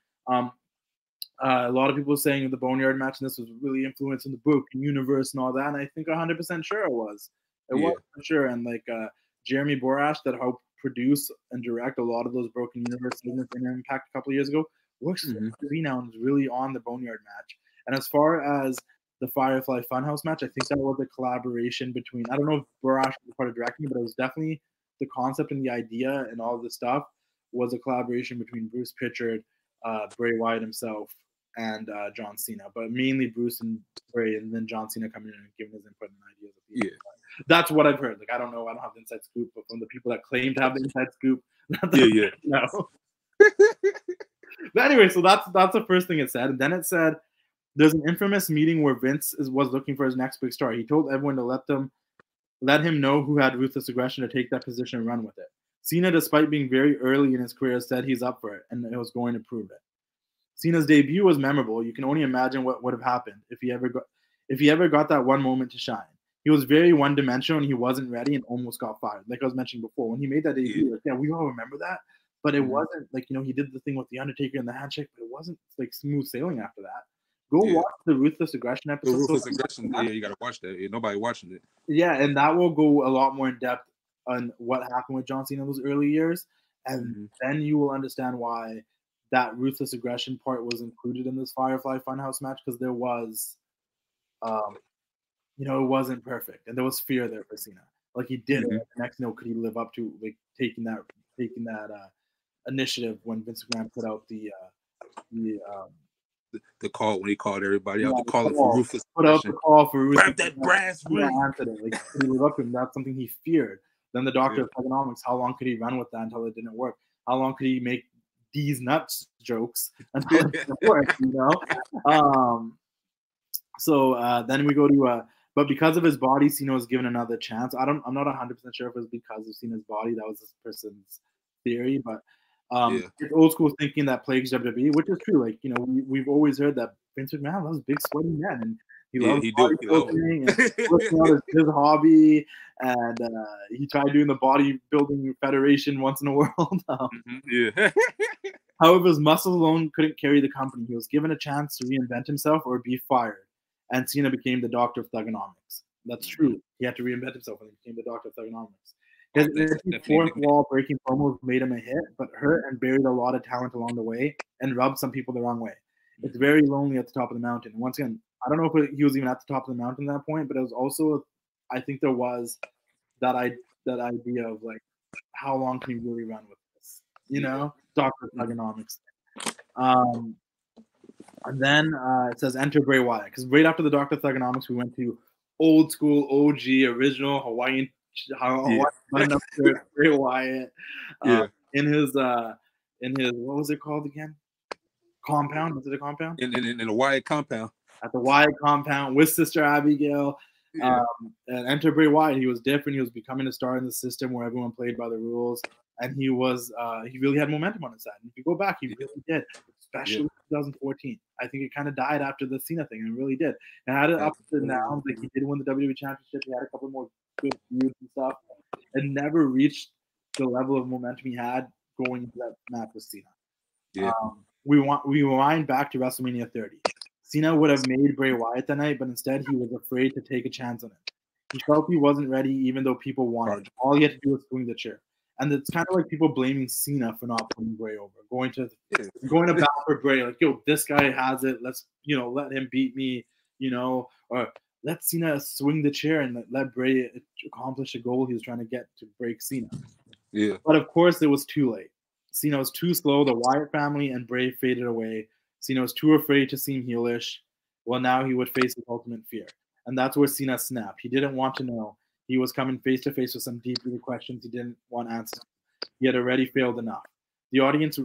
a lot of people saying the Boneyard match and this was really influencing the book and universe and all that. And I think 100% sure it was. It was for sure. And like Jeremy Borash that helped produce and direct a lot of those Broken Universe segments in Impact a couple of years ago works for TV now and is really on the Boneyard match. And as far as the Firefly Funhouse match, I think that was a collaboration between, I don't know if Borash was part of directing, but it was definitely the concept and the idea and all the stuff was a collaboration between Bruce Pritchard, Bray Wyatt himself, and John Cena, but mainly Bruce and Bray, and then John Cena coming in and giving his input and ideas. That's what I've heard. Like, I don't know. I don't have the inside scoop, but from the people that claim to have the inside scoop, no. But anyway, so that's the first thing it said. And then it said, there's an infamous meeting where Vince was looking for his next big star. He told everyone to let him know who had ruthless aggression to take that position and run with it. Cena, despite being very early in his career, said he's up for it and it was going to prove it. Cena's debut was memorable. You can only imagine what would have happened if he ever got that one moment to shine. He was very one-dimensional and he wasn't ready and almost got fired. Like I was mentioning before, when he made that debut, like, yeah, we all remember that, but it wasn't like, he did the thing with the Undertaker and the handshake, but it wasn't like smooth sailing after that. Go watch the Ruthless Aggression episode. The Ruthless Aggression, you got to watch that. Nobody watching it. Yeah, and that will go a lot more in depth on what happened with John Cena in those early years, and then you will understand why that Ruthless Aggression part was included in this Firefly Funhouse match, because there was, it wasn't perfect, and there was fear there for Cena. Like he did it. The next, could he live up to like taking that initiative when Vince McMahon put out the call when he called everybody out, the call for Ruthless. Put out the call for Ruthless. Grab that brass ring. Like, could he live up to him? That's something he feared. Then the Doctor of Economics. How long could he run with that until it didn't work? How long could he make these nuts jokes until it didn't work? So then we go to but because of his body, Cena was given another chance. I'm not 100% sure if it was because of Cena's body. That was this person's theory, but it's old school thinking that plagues WWE, which is true. Like, we've always heard that Vince McMahon loves big sweaty men, and he loves bodybuilding, and his hobby, and he tried doing the bodybuilding federation once in a world. However, his muscles alone couldn't carry the company. He was given a chance to reinvent himself or be fired, and Cena became the Doctor of Thugonomics. That's true. He had to reinvent himself when he became the Doctor of Thugonomics. His fourth wall breaking promos made him a hit, but hurt and buried a lot of talent along the way and rubbed some people the wrong way. It's very lonely at the top of the mountain. And once again, I don't know if he was even at the top of the mountain at that point, but it was also, I think there was that idea of like, how long can you really run with this? Doctor of Thugonomics. And then it says enter Bray Wyatt, because right after the Doctor of Thugonomics, we went to old school, OG, original Hawaiian Bray Wyatt in his what was it called again? Compound? Was it a compound? In the Wyatt compound. At the Wyatt compound with Sister Abigail. And enter Bray Wyatt. He was different. He was becoming a star in the system where everyone played by the rules. And he was he really had momentum on his side. And if you go back, he really did, especially in 2014. I think it kind of died after the Cena thing. It really did. And had it up to now, like he did win the WWE Championship. He had a couple more good feuds and stuff, and never reached the level of momentum he had going into that match with Cena. We rewind back to WrestleMania 30. Cena would have made Bray Wyatt that night, but instead he was afraid to take a chance on it. He felt he wasn't ready, even though people wanted. All he had to do was swing the chair. And it's kind of like people blaming Cena for not putting Bray over, going to bat for Bray, like, yo, this guy has it. Let's, let him beat me, or let Cena swing the chair and let Bray accomplish a goal he was trying to get to break Cena. But of course, it was too late. Cena was too slow. The Wyatt family and Bray faded away. Cena was too afraid to seem heelish. Well, now he would face his ultimate fear. And that's where Cena snapped. He didn't want to know. He was coming face to face with some deep-rooted questions he didn't want answered. He had already failed enough. The audience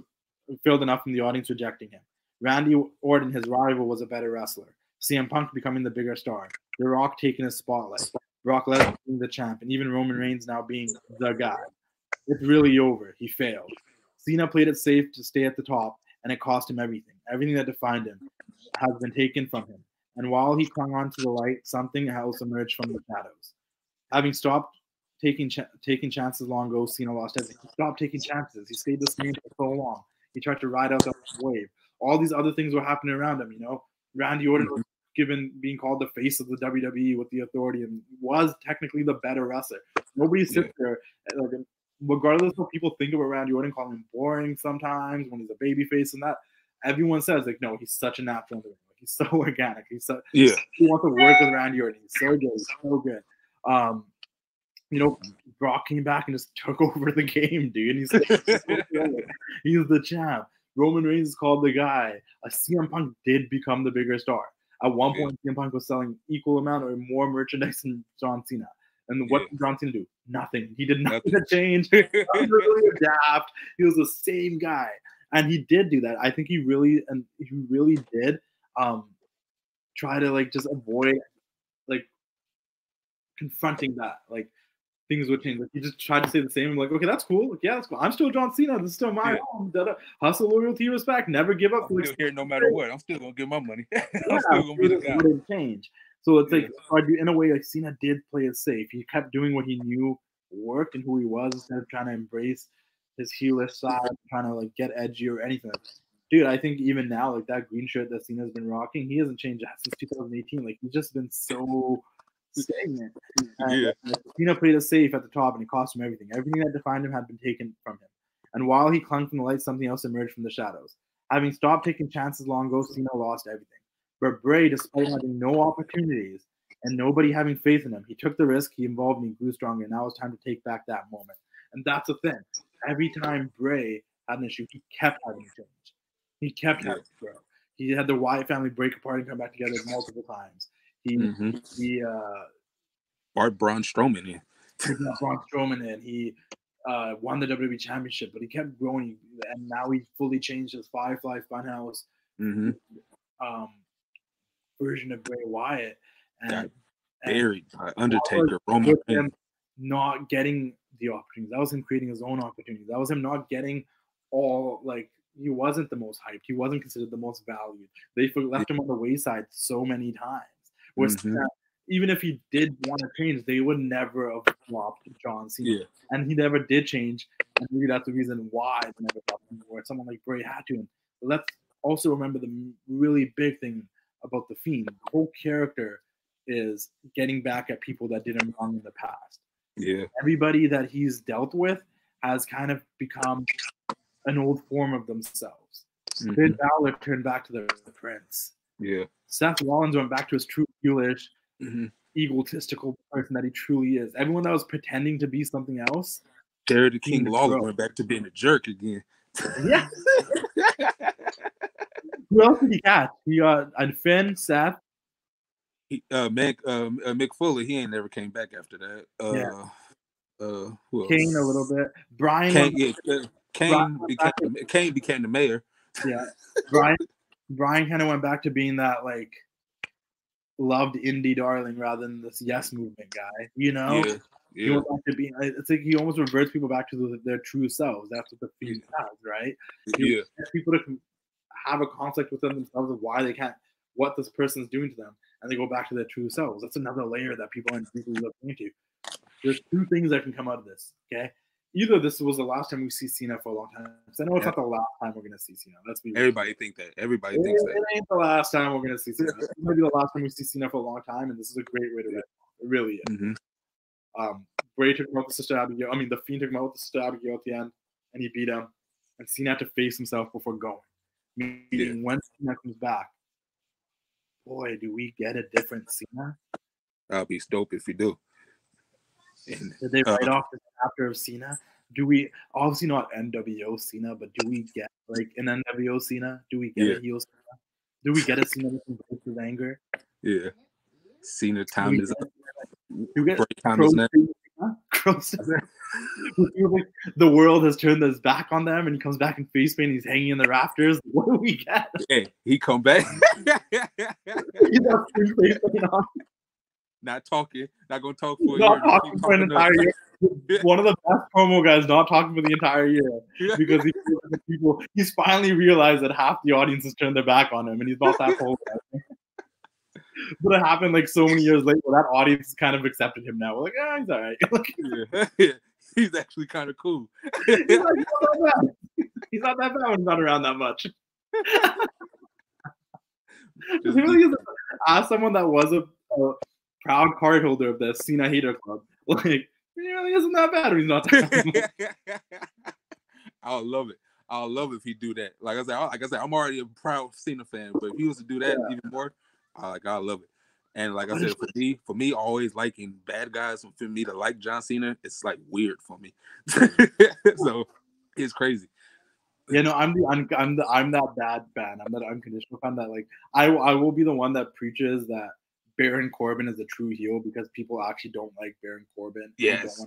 failed enough from the audience rejecting him. Randy Orton, his rival, was a better wrestler. CM Punk becoming the bigger star. The Rock taking his spotlight. Brock Lesnar being the champ. And even Roman Reigns now being the guy. It's really over. He failed. Cena played it safe to stay at the top, and it cost him everything. Everything that defined him has been taken from him. And while he clung on to the light, something else emerged from the shadows. Having stopped taking chances long ago, Cena lost everything. He stopped taking chances. He stayed the same for so long. He tried to ride out that wave. All these other things were happening around him. Randy Orton was being called the face of the WWE with the authority, and was technically the better wrestler. Nobody sits there, like, regardless of what people think about Randy Orton, calling him boring sometimes when he's a babyface and that. Everyone says, like, no, he's such a natural in the ring. Like, he's so organic. He wants to work with Randy Orton. He's so good. He's so good. Brock came back and just took over the game, dude. He's the champ. Roman Reigns is called the guy. CM Punk did become the bigger star. At one point, CM Punk was selling equal amount or more merchandise than John Cena. And what did John Cena do? Nothing. He did nothing to change. He didn't really adapt. He was the same guy. And he did do that. I think he really did try to, like, just avoid, like, confronting that. Like, things would change. Like, he just tried to say the same. I'm like, okay, that's cool. Like, yeah, that's cool. I'm still John Cena. This is still my home. Hustle, loyalty, respect. Never give up. I'm still here no matter what. I'm still gonna get my money. I'm still gonna be the guy. Wouldn't change. So it's like, in a way, like, Cena did play it safe. He kept doing what he knew worked and who he was, instead of trying to embrace his heelish side, trying to, like, get edgy or anything. Dude, I think even now, like, that green shirt that Cena's been rocking, he hasn't changed since 2018. Like, he's just been so stagnant. Cena played it safe at the top, and it cost him everything. Everything that defined him had been taken from him. And while he clung from the light, something else emerged from the shadows. Having stopped taking chances long ago, Cena lost everything. But Bray, despite having no opportunities and nobody having faith in him, he took the risk, he involved, and he grew stronger. Now it's time to take back that moment. And that's the thing. Every time Bray had an issue, he kept having to change. He kept having to grow. He had the Wyatt family break apart and come back together multiple times. He brought Braun Strowman in. He won the WWE Championship, but he kept growing, and now he fully changed his Firefly Funhouse version of Bray Wyatt. And buried by Undertaker, Roman Reigns. Not getting the opportunities. That was him creating his own opportunities. That was him not getting all, like, he wasn't the most hyped. He wasn't considered the most valued. They left him on the wayside so many times. Even if he did want to change, they would never have flopped John Cena. And he never did change. And maybe that's the reason why they never flopped him, where someone like Bray had to. But let's also remember the really big thing about The Fiend. The whole character is getting back at people that did him wrong in the past. Everybody that he's dealt with has kind of become an old form of themselves. Finn Balor turned back to the Prince. Seth Rollins went back to his true foolish, egotistical person that he truly is. Everyone that was pretending to be something else. Jerry the King Lawler went back to being a jerk again. Who else did he catch? He got Finn, Seth. Mick Foley, he ain't never came back after that. Who else? Kane a little bit. Brian. Kane became the mayor. Brian kind of went back to being that, like, loved indie darling rather than this yes movement guy. He went back to being. It's like he almost reverts people back to their true selves. That's what The Fiend has, right? He gets people to have a conflict within themselves of why they can't, what this person's doing to them, and they go back to their true selves. That's another layer that people aren't deeply looking into. There's two things that can come out of this, okay? Either this was the last time we see Cena for a long time. I know it's not the last time we're going to see Cena. Let's be real. Everybody thinks that. It ain't the last time we're going to see Cena. It's going to be the last time we see Cena for a long time, and this is a great way to write it. It really is. Bray took him out with Sister Abigail. I mean, The Fiend took him out with Sister Abigail at the end, and he beat him. And Cena had to face himself before going. Meaning, when Cena comes back, boy, do we get a different Cena? That'll be dope if we do. Did they write off the chapter of Cena? Do we, obviously not NWO Cena, but do we get, like, an NWO Cena? Do we get a heel Cena? Do we get a Cena that embraces his anger? Cena time is up. Do we get time is next. The world has turned his back on them, and he comes back in face paint. He's hanging in the rafters. What do we get? He come back. He's got face paint on. Not talking. Not gonna talk for a year. For an entire year. one of the best promo guys not talking for the entire year because he's finally realized that half the audience has turned their back on him and he's not that whole guy. But it happened like so many years later. That audience has kind of accepted him now. We're like, he's all right. Yeah. He's actually kind of cool. He's not that bad when he's not around that much. He really is. As someone that was a proud card holder of the Cena Hater Club, like, he really isn't that bad when he's not that bad. I'll love it. I'll love it if he do that. Like I said, I'm already a proud Cena fan, but if he was to do that even more, I love it. And like I said, for me, always liking bad guys, for me to like John Cena, it's like weird for me. So it's crazy. Yeah, no, I'm that bad fan. I'm that unconditional fan that like I will be the one that preaches that Baron Corbin is a true heel because people actually don't like Baron Corbin. Yes.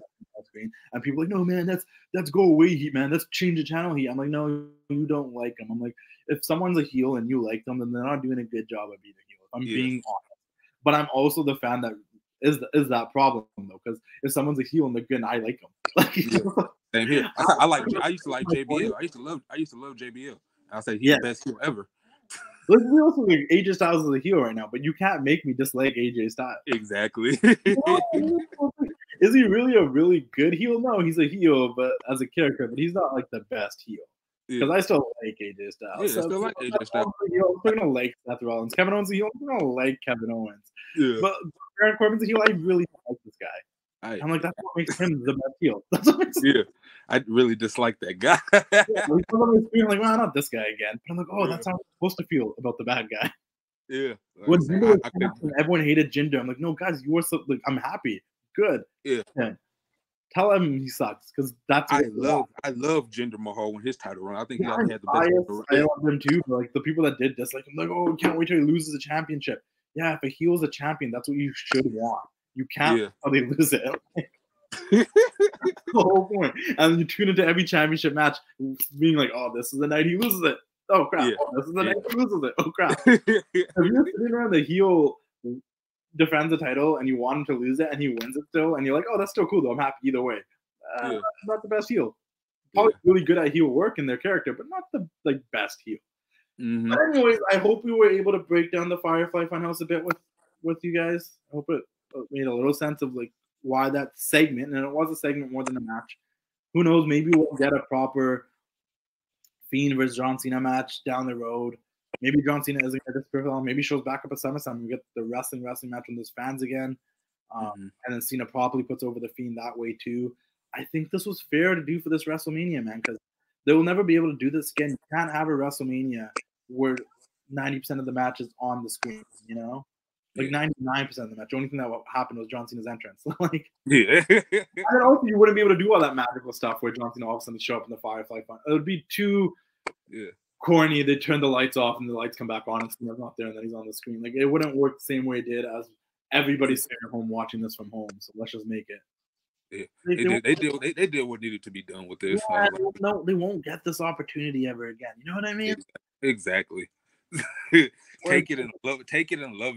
And people are like, no, man, that's go away heat, man. That's change the channel heat. I'm like, no, you don't like him. I'm like, if someone's a heel and you like them, then they're not doing a good job of being a heel. I'm being honest. But I'm also the fan that is that problem though, because if someone's a heel and they're good, and I like them. Like, same here. I used to like JBL. I used to love JBL. I say he's the best heel ever. Let's be also like AJ Styles is a heel right now, but you can't make me dislike AJ Styles. Exactly. Is he really a really good heel? No, he's a heel, but as a character, but he's not like the best heel. Because I still like AJ Styles. Yeah, I still like AJ Styles. I'm still gonna like Seth Rollins. Kevin Owens is a heel. I'm gonna like Kevin Owens. Yeah. But Baron Corbin's a heel. I really don't like this guy. I'm like, that's what makes him the best heel. That's what makes him. I really dislike that guy. He's on the screen like, well, not this guy again. But I'm like, oh, that's how I'm supposed to feel about the bad guy. Yeah. When everyone hated Jinder, I'm like, no, guys, you are so like, I'm happy. Good. Yeah. Tell him he sucks because that's I love Jinder Mahal when his title run. I think he had the best. I love him too, but like the people that did dislike him, like, oh, can't wait till he loses a championship. Yeah, if a heel's a champion, that's what you should want. You can't how they lose it. That's the whole point. And you tune into every championship match being like, oh, this is the night he loses it. Oh crap. Oh, this is the night he loses it. Oh crap. If you're sitting around the heel defends the title and you want him to lose it and he wins it still, and you're like, oh, that's still cool though. I'm happy either way. Not the best heel. Probably really good at heel work in their character, but not the best heel. Mm-hmm. But anyways, I hope we were able to break down the Firefly Funhouse a bit with you guys. I hope it made a little sense of like why that segment, and it was a segment more than a match. Who knows? Maybe we'll get a proper Fiend versus John Cena match down the road. Maybe John Cena isn't at this perfect. Maybe shows back up at SummerSlam. We get the wrestling match when there's fans again, and then Cena properly puts over the Fiend that way too. I think this was fair to do for this WrestleMania, man, because they will never be able to do this again. You can't have a WrestleMania where 90% of the match is on the screen, you know? Like 99% of the match. The only thing that happened was John Cena's entrance. Like, and also you wouldn't be able to do all that magical stuff where John Cena all of a sudden show up in the Firefly Fun. It would be too corny. They turn the lights off and the lights come back on and Cena's not there and then he's on the screen. Like, it wouldn't work the same way it did as everybody's sitting at home watching this from home. So let's just make it. Yeah. They did what needed to be done with this. Yeah, no, they won't get this opportunity ever again. You know what I mean? Exactly. Take it and love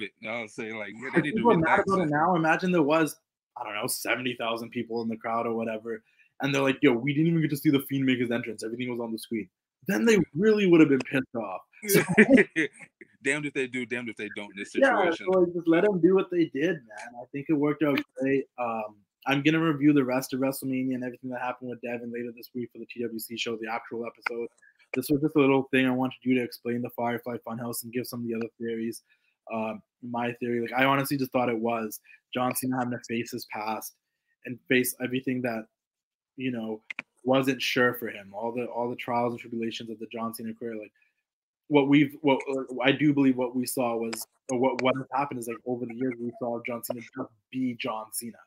it. You know what I'm saying? Like, they need to relax. About it now. Imagine there was, I don't know, 70,000 people in the crowd or whatever, and they're like, yo, we didn't even get to see the Fiend make his entrance. Everything was on the screen. Then they really would have been pissed off. So, damned if they do, damned if they don't in this situation. Yeah, so like, just let them do what they did, man. I think it worked out great. I'm going to review the rest of WrestleMania and everything that happened with Devin later this week for the TWC show, the actual episode. This was just a little thing I wanted to do to explain the Firefly Funhouse and give some of the other theories. My theory, like, I honestly just thought it was John Cena having to face his past and face everything that, you know, wasn't sure for him. All the trials and tribulations of the John Cena career. Like, what I do believe what we saw was, or what has happened is, like, over the years we saw John Cena just be John Cena.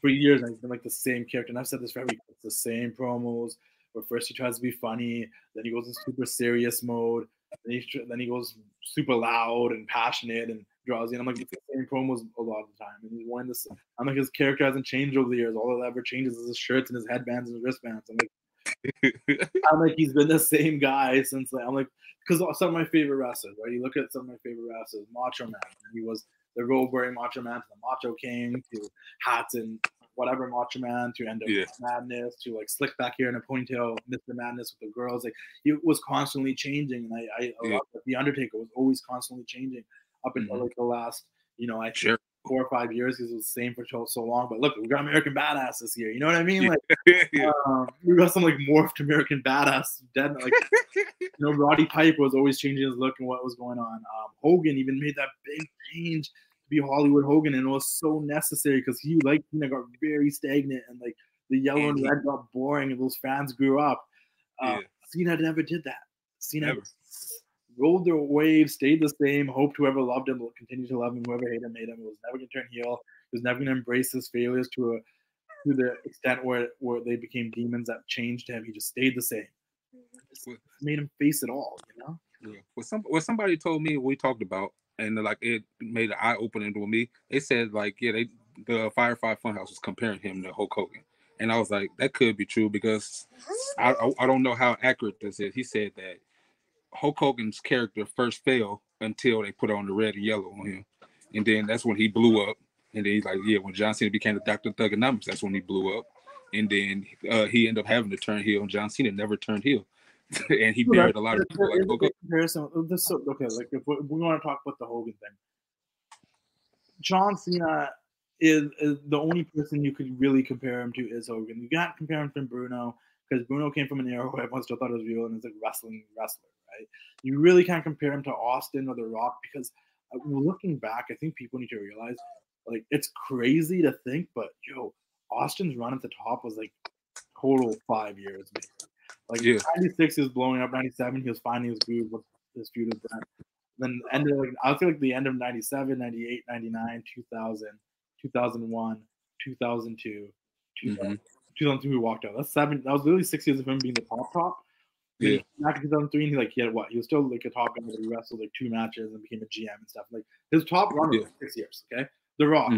For years, and he's been like the same character. And I've said this for every, it's the same promos, where first he tries to be funny, then he goes in super serious mode, then he goes super loud and passionate and draws in. I'm like, it's the same promos a lot of the time. And he's wearing this. I'm like, his character hasn't changed over the years. All that ever changes is his shirts and his headbands and his wristbands. I'm like, he's been the same guy since. Like, I'm like, because some of my favorite wrestlers, right? You look at some of my favorite wrestlers, Macho Man. He was the robe-wearing Macho Man to the Macho King to hats and whatever Macho Man to end up Yeah. Madness to like slick back here in a ponytail, Mr. Madness with the girls. Like he was constantly changing, and I love that. The Undertaker was always constantly changing up until like the last, I think Sure. 4 or 5 years. He was the same for so long. But look, we got American Badass this year. You know what I mean? Like we got some like morphed American Badass. Dead like Roddy Piper was always changing his look and what was going on. Hogan even made that big change to be Hollywood Hogan, and it was so necessary because he got very stagnant, and like the yellow and red got boring, and those fans grew up. Cena never did that. Cena rolled their wave, stayed the same, hoped whoever loved him will continue to love him, whoever hated him, he was never going to turn heel. He was never going to embrace his failures to the extent where they became demons that changed him. He just stayed the same. Just made him face it all, Yeah. Well, somebody told me, we talked about, and like it made an eye opening to me. They said like, the Firefly Funhouse was comparing him to Hulk Hogan, and I was like, that could be true because I don't know how accurate this is. He said that Hulk Hogan's character first failed until they put on the red and yellow on him, and then that's when he blew up. And then he's like, when John Cena became the Dr. Thugonomics, that's when he blew up. And then he ended up having to turn heel, and John Cena never turned heel. And he buried a lot of people like Hogan. Okay, like if we want to talk about the Hogan thing, John Cena is the only person you could really compare him to is Hogan. You can't compare him to Bruno because Bruno came from an era where everyone still thought it was real and is like wrestler, right? You really can't compare him to Austin or The Rock because looking back, I think people need to realize like it's crazy to think, but Austin's run at the top was like total 5 years, maybe. Like 96 he was blowing up, 97 he was finding his groove with his feud with Brent. Then I would say like the end of 97, 98, 99, 2000, 2001, 2002, 2002 he walked out. That was literally 6 years of him being the top. Then after 2003 he had what? He was still like a top guy, but he wrestled like 2 matches and became a GM and stuff. Like his top run was like 6 years, okay? The Rock.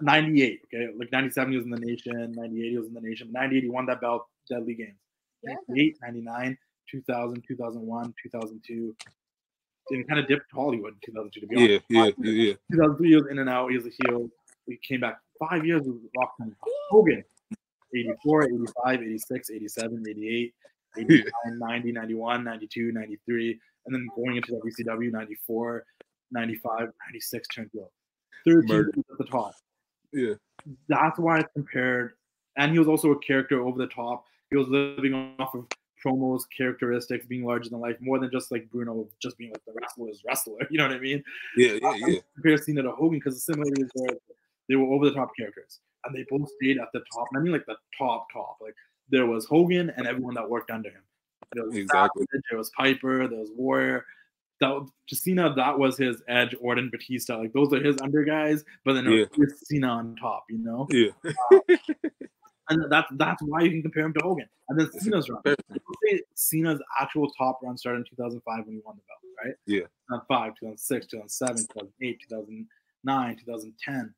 98, okay? Like 97 he was in the Nation, 98 he was in the Nation, but 98 he won that belt, Deadly Games. 98, 99, 2000, 2001, 2002. And he kind of dipped Hollywood in 2002, to be honest. 2003 he was in and out. He was a heel. He came back 5 years with Rock Hogan. 84, 85, 86, 87, 88, 89, 90, 91, 92, 93. And then going into WCW, 94, 95, 96 turned heel. 13 at the top. Yeah. That's why it's compared. And he was also a character over the top. He was living off of promos, characteristics, being larger than life, more than just like Bruno, just being like the wrestler. You know what I mean? Yeah. Compare Cena to Hogan because the similarities were they were over the top characters, and they both stayed at the top. And I mean, like the top. Like there was Hogan and everyone that worked under him. There was Savage, there was Piper, there was Warrior. Cena, that was his edge. Orton, Batista, like those are his under guys. But then it was Cena on top. Yeah. And that's why you can compare him to Hogan. And then Cena's run. Cena's actual top run started in 2005 when he won the belt, right? Yeah. 2005, 2006, 2007, 2008, 2009, 2010,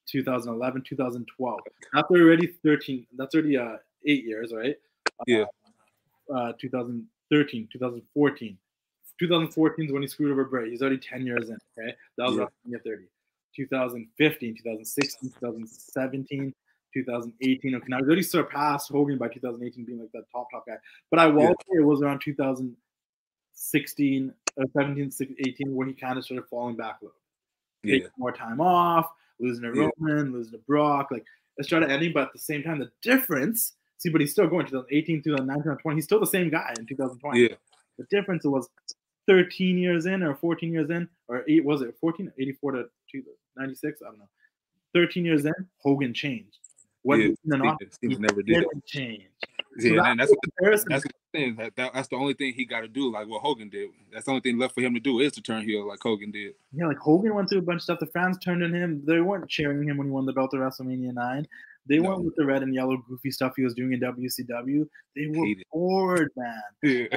2011, 2012. That's already 13. That's already 8 years, right? 2013, 2014. 2014 is when he screwed over Bray. He's already 10 years in, okay? That was WrestleMania 30. 2015, 2016, 2017, 2018. Okay, now he already surpassed Hogan by 2018 being like that top guy. But I will say it was around 2016, 17, 18 when he kind of started falling back a little. Taking more time off, losing to Roman, losing to Brock. Like, it started ending, but at the same time, the difference, but he's still going 2018, 2019, 2020. He's still the same guy in 2020. Yeah. The difference was 13 years in or 14 years in, or 8, was it 14? 84 to 96? I don't know. 13 years in, Hogan changed. What Cena never did change. So that's the thing. That's the only thing he got to do, like what Hogan did. That's the only thing left for him to do is to turn heel like Hogan did. Yeah, like Hogan went through a bunch of stuff. The fans turned on him. They weren't cheering him when he won the belt at WrestleMania 9. They went with the red and yellow goofy stuff he was doing in WCW. They were bored, man. There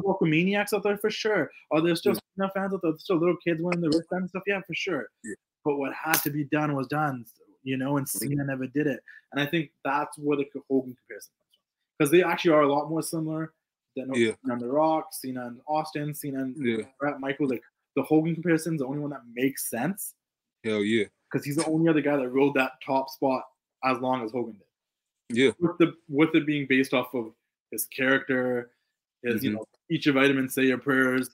were maniacs out there for sure. Are there still enough fans out there? Still little kids wearing the wristband and stuff? Yeah, for sure. Yeah. But what had to be done was done, and Cena never did it. And I think that's where the Hogan comparison comes from. Because they actually are a lot more similar than Cena and The Rock, Cena and Austin, Cena and Bret Michaels. Like, the Hogan comparison is the only one that makes sense. Hell yeah. Because he's the only other guy that rode that top spot as long as Hogan did. Yeah. With it being based off of his character, his Mhm. eat your vitamins, say your prayers,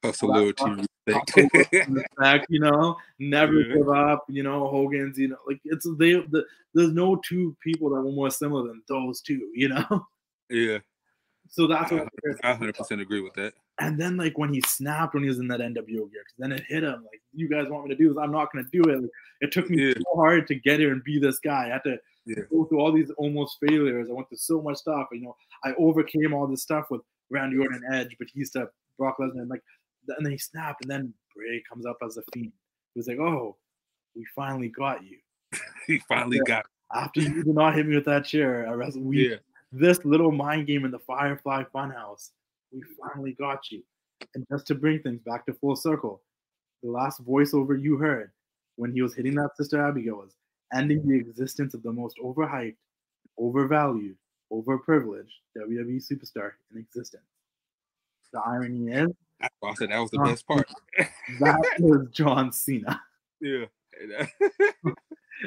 Hustle, loyalty, respect. respect, never Yeah. give up, Hogan's, like there's no two people that were more similar than those two, Yeah. So that's what I 100% agree with that. And then like when he snapped when he was in that NWO gear, because then it hit him like, you guys want me to do this? I'm not going to do it. Like, it took me so hard to get here and be this guy. I had to go through all these almost failures. I went through so much stuff. I overcame all this stuff with Randy Orton and Edge, Batista, Brock Lesnar, and then he snapped, and then Bray comes up as a Fiend. He was like, "Oh, we finally got you. He finally got after you did not hit me with that chair. This little mind game in the Firefly Funhouse. We finally got you." And just to bring things back to full circle, the last voiceover you heard when he was hitting that Sister Abigail was ending the existence of the most overhyped, overvalued, overprivileged WWE superstar in existence. The irony is, I said that was the best part. That was John Cena. Yeah.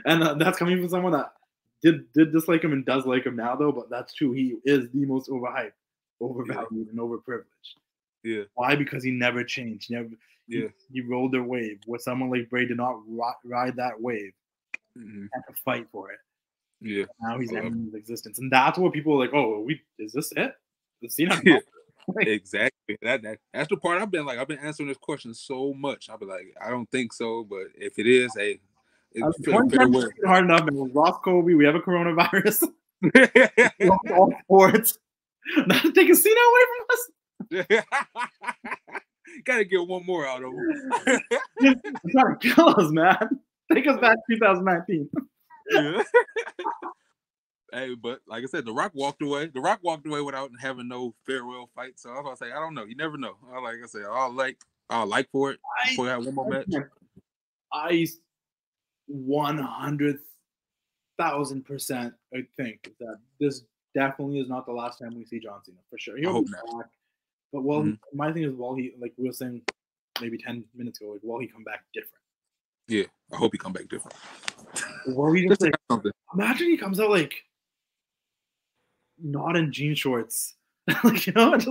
And that's coming from someone that did dislike him and does like him now, though, but that's true. He is the most overhyped, overvalued, and overprivileged. Yeah. Why? Because he never changed. He rode the wave. Where someone like Bray did not ride that wave. Mm-hmm. Had to fight for it. Yeah. Now he's ending his existence, and that's what people are like. Oh, is this it? The Cena? Yeah. Exactly. That's the part I've been answering this question so much. I'll be like, I don't think so, but if it is, hey, it's hard enough. And we lost Kobe. We have a coronavirus. We lost all sports. Not to take a Cena away from us. Gotta get one more out of him. You're trying to kill us, man. Take us back to 2019. Yeah. Hey, but like I said, The Rock walked away. The Rock walked away without having no farewell fight. So I was gonna say, I don't know. You never know. Like I said, I'll like for it. Before we have one more match. I 100,000% I think that this definitely is not the last time we see John Cena for sure. He'll be back. But my thing is, he, like we were saying maybe 10 minutes ago, like, will he come back different? Yeah, I hope he come back different. Will he just imagine he comes out like not in jean shorts, like just like, he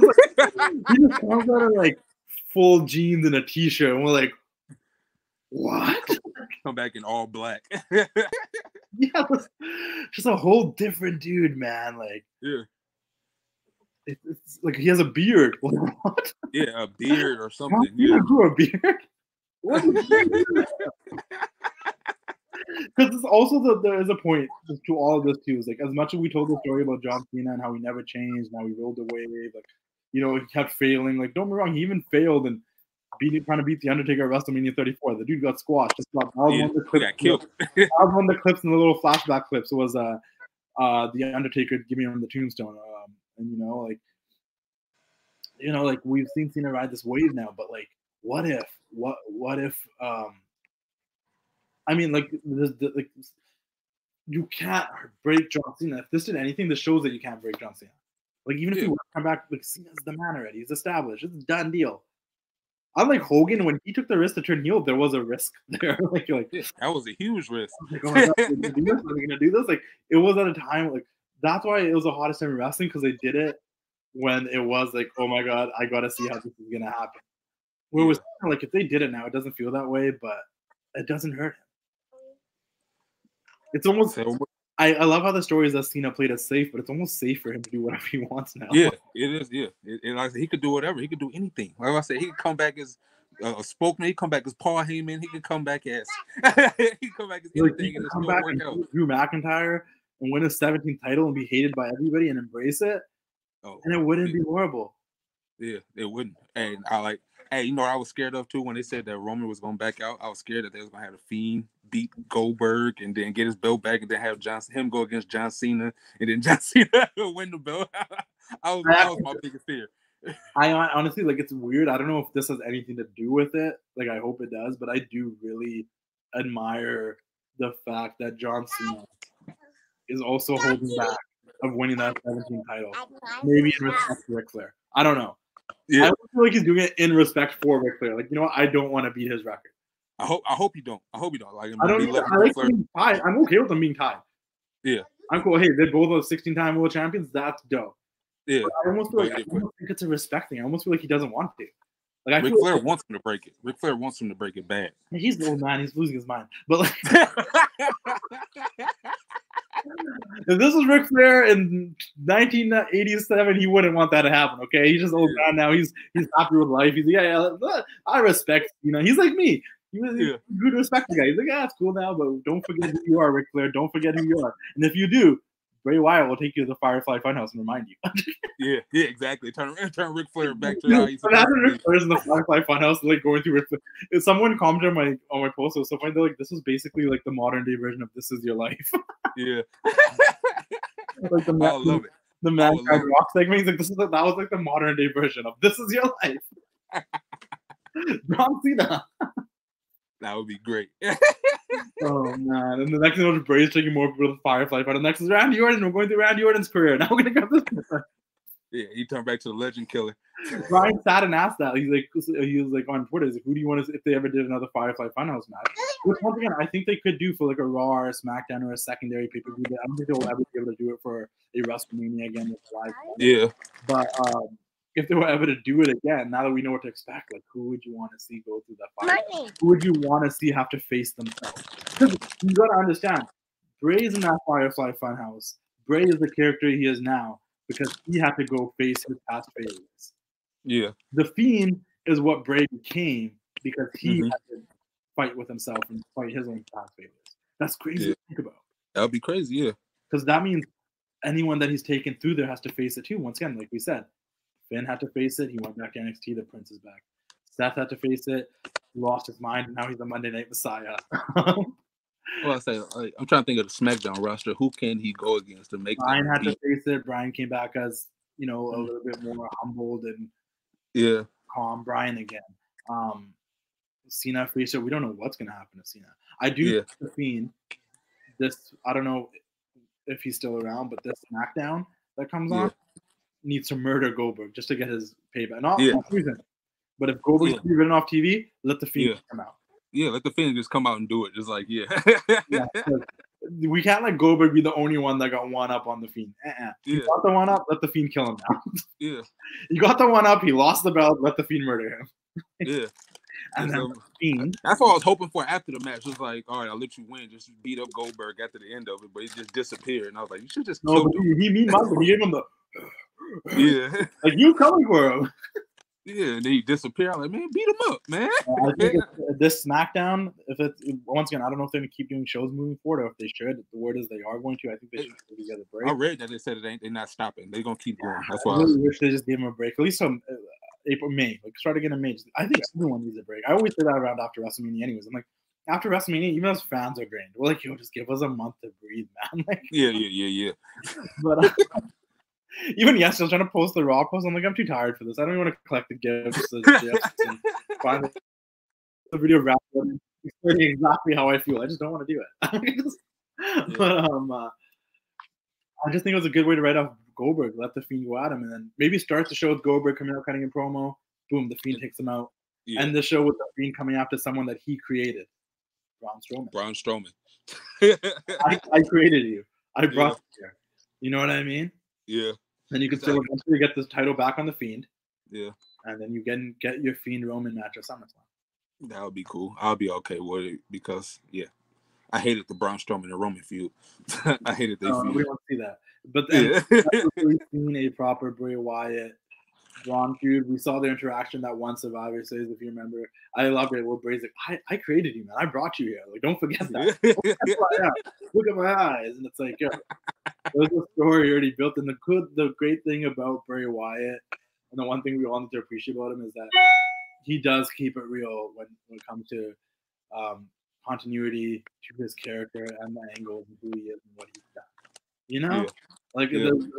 just comes out in like full jeans and a t-shirt, and we're like, what? Come back in all black. Yeah, just a whole different dude, man. Like, yeah. It's like he has a beard. What? Yeah, a beard or something. Yeah, grew a beard. What? Because it's also there is a point to all of this too. Is like, as much as we told the story about John Cena and how he never changed, and how he rolled away, like he kept failing. Like, don't be wrong, he even failed and trying to beat the Undertaker at WrestleMania 34. The dude got squashed. That was one of the clips. Got killed. That was one of the clips in the little flashback clips. It was the Undertaker giving him the tombstone. And like we've seen Cena ride this wave now, but like, what if I mean, like, you can't break John Cena. If this did anything, this shows that you can't break John Cena. Like, even if he were to come back, like, Cena's the man already. He's established. It's a done deal. Unlike Hogan, when he took the risk to turn heel, there was a risk there. Like that was a huge risk. Like, oh my God, are we gonna do this? Like, it was at a time like that's why it was the hottest time in wrestling, because they did it when it was like, oh my God, I gotta see how this is gonna happen. Where it was like, if they did it now, it doesn't feel that way, but it doesn't hurt him. It's almost. I love how the story is that Cena played it safe, but it's almost safe for him to do whatever he wants now. Yeah, it is. Yeah, like I said, he could do whatever. He could do anything. Like I said, he could come back as a spokesman. He could come back as Paul Heyman. He could come back as he could come back as anything. He could come back and Drew McIntyre and win his 17th title and be hated by everybody and embrace it, and it wouldn't be horrible. Yeah, it wouldn't. And hey, you know what I was scared of too when they said that Roman was going to back out? I was scared that they was going to have the Fiend beat Goldberg and then get his belt back and then have him go against John Cena and then John Cena win the belt. That was my biggest fear. I honestly, like, it's weird. I don't know if this has anything to do with it. Like, I hope it does, but I do really admire the fact that John Cena is also holding back of winning that 17th title. Maybe in respect to Ric Flair. I don't know. Yeah. I don't feel like he's doing it in respect for Ric Flair. Like, you know what? I don't want to beat his record. I hope he don't. I hope he don't. Like, I don't. be I like them being tied. I'm okay with them being tied. Yeah. I'm cool. Hey, they're both those 16-time world champions. That's dope. Yeah. But I almost feel think it's a respect thing. I almost feel like he doesn't want to. Like, Ric Flair wants him to break it. Ric Flair wants him to break it bad. He's the old man. He's losing his mind. But like, if this was Ric Flair in 1987, he wouldn't want that to happen. Okay, he's just old man now. He's happy with life. He's I respect. He's like me. He's good respect the guy. He's like, it's cool now, but don't forget who you are, Ric Flair. Don't forget who you are. And if you do, Bray Wyatt will take you to the Firefly Funhouse and remind you. yeah, exactly. Turn Ric Flair back to how he's. Imagine Ric Flair's in the Firefly Funhouse, like going through Ric Flair. If someone commented on my post, it was so funny. They're like, "This is basically like the modern day version of This Is Your Life." Yeah. Like I love it. The Mankind Rock segment. He's like, that was like the modern day version of This Is Your Life. John Cena. That would be great. Oh man! And the next thing was Bray's taking more people to the Firefly Fight. The next is Randy Orton. We're going through Randy Orton's career. Now we're gonna go this. Yeah, he turned back to the Legend Killer. Brian sat and asked that. He was like on Twitter. He's like, who do you want to if they ever did another Firefly Funhouse match? Which once again, I think they could do for like a Raw or a SmackDown or a secondary pay-per-view. I don't think they'll ever be able to do it for a Wrestlemania again with live. Yeah. But if they were ever to do it again, now that we know what to expect, like who would you want to see go through that fight? Who would you want to see have to face themselves? Because you got to understand, Bray's in that Firefly Funhouse. Bray is the character he is now because he had to go face his past failures. Yeah. The Fiend is what Bray became because he had to fight with himself and fight his own past failures. That's crazy to think about. That would be crazy, yeah. Because that means anyone that he's taken through there has to face it too. Once again, like we said, Finn had to face it. He went back to NXT. The Prince is back. Seth had to face it. He lost his mind. And now he's a Monday Night Messiah. Well, I say, I'm trying to think of the SmackDown roster. Who can he go against to make? Brian had to face it. Brian came back as a little bit more humbled and calm. Brian again. Cena faced it. We don't know what's gonna happen to Cena. I do think the Fiend. I don't know if he's still around, but this SmackDown that comes on needs to murder Goldberg just to get his payback. Not reason, but if Goldberg's to be written off TV, let the Fiend come out. Yeah, let the Fiend just come out and do it. Just like we can't let Goldberg be the only one that got one up on the Fiend. You got the one up, let the Fiend kill him now. You got the one up, he lost the belt, let the Fiend murder him. And then the Fiend. That's what I was hoping for after the match. It was like, all right, I'll let you win. Just beat up Goldberg after the end of it, but he just disappeared. And I was like, you should just kill him. He gave him the like you coming for him. Yeah, and he disappeared. I'm like, man, beat him up, man. I think this SmackDown, if it's once again, I don't know if they're gonna keep doing shows moving forward or if they should. The word is they are going to. I think they should give together a break. I read that they said they're not stopping. They're gonna keep going. That's why I really wish they just gave him a break. At least some April, May. Like start again in May. I think everyone needs a break. I always say that around after WrestleMania, anyways. I'm like, after WrestleMania, even as fans are drained, we're like, yo, just give us a month to breathe, man. Like, yeah. But even yesterday, I was trying to post the Raw post. I'm like, I'm too tired for this. I don't even want to collect the gifts and find the video wrapped up explaining exactly how I feel. I just don't want to do it. But I just think it was a good way to write off Goldberg. Let the Fiend go at him, and then maybe start the show with Goldberg coming out cutting a promo. Boom, the Fiend takes him out. End the show with the Fiend coming after someone that he created, Braun Strowman. I created you. I brought you here. You know what I mean? Yeah. Then you can still eventually get this title back on the Fiend. Yeah. And then you get your Fiend Roman match at SummerSlam. That would be cool. I'll be okay with it because I hated the Braun Strowman and Roman feud. I hated they feud. We don't see that. But then we've seen a proper Bray Wyatt Braun feud. We saw their interaction that one Survivor Series, if you remember. I loved it. Where Bray's like, I created you, man. I brought you here. Like, don't forget that. Look at my eyes. And it's like, there's a story already built. And the great thing about Bray Wyatt, and the one thing we all need to appreciate about him is that he does keep it real when it comes to continuity to his character and the angles and who he is and what he's done. You know?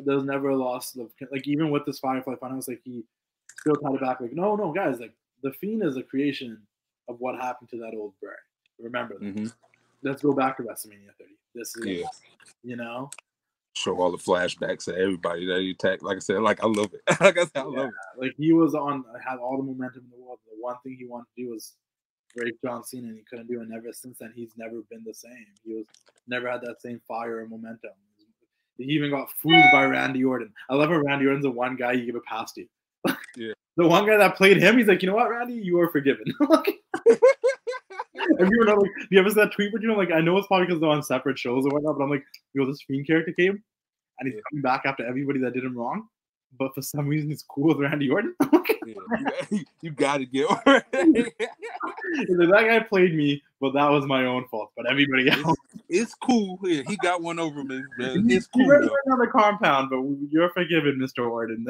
There's never a loss of, like, even with this Firefly Funhouse, like, he still tied it back, like, no, guys, like, the Fiend is a creation of what happened to that old Bray. Remember that. Mm-hmm. Let's go back to WrestleMania 30. This is, you know? Show all the flashbacks of everybody that he attacked. Like I said, like, I love it. Like I said, I love it. Like, he was had all the momentum in the world. The one thing he wanted to do was break John Cena, and he couldn't do it. And ever since then, he's never been the same. He was never had that same fire or momentum. He even got fooled by Randy Orton. I love how Randy Orton's the one guy you give a pass to. Yeah. The one guy that played him, he's like, you know what, Randy, you are forgiven. And you know, like, do you ever see that tweet where, you know, like, I know it's probably because they're on separate shows or whatnot, but I'm like, yo, this Fiend character came and he's coming back after everybody that did him wrong, but for some reason he's cool with Randy Orton. You gotta get like, that guy played me, but that was my own fault. But everybody else, it's cool. Yeah, he got one over me. Man. It's cool. You're another compound, but you're forgiven, Mr. Orton.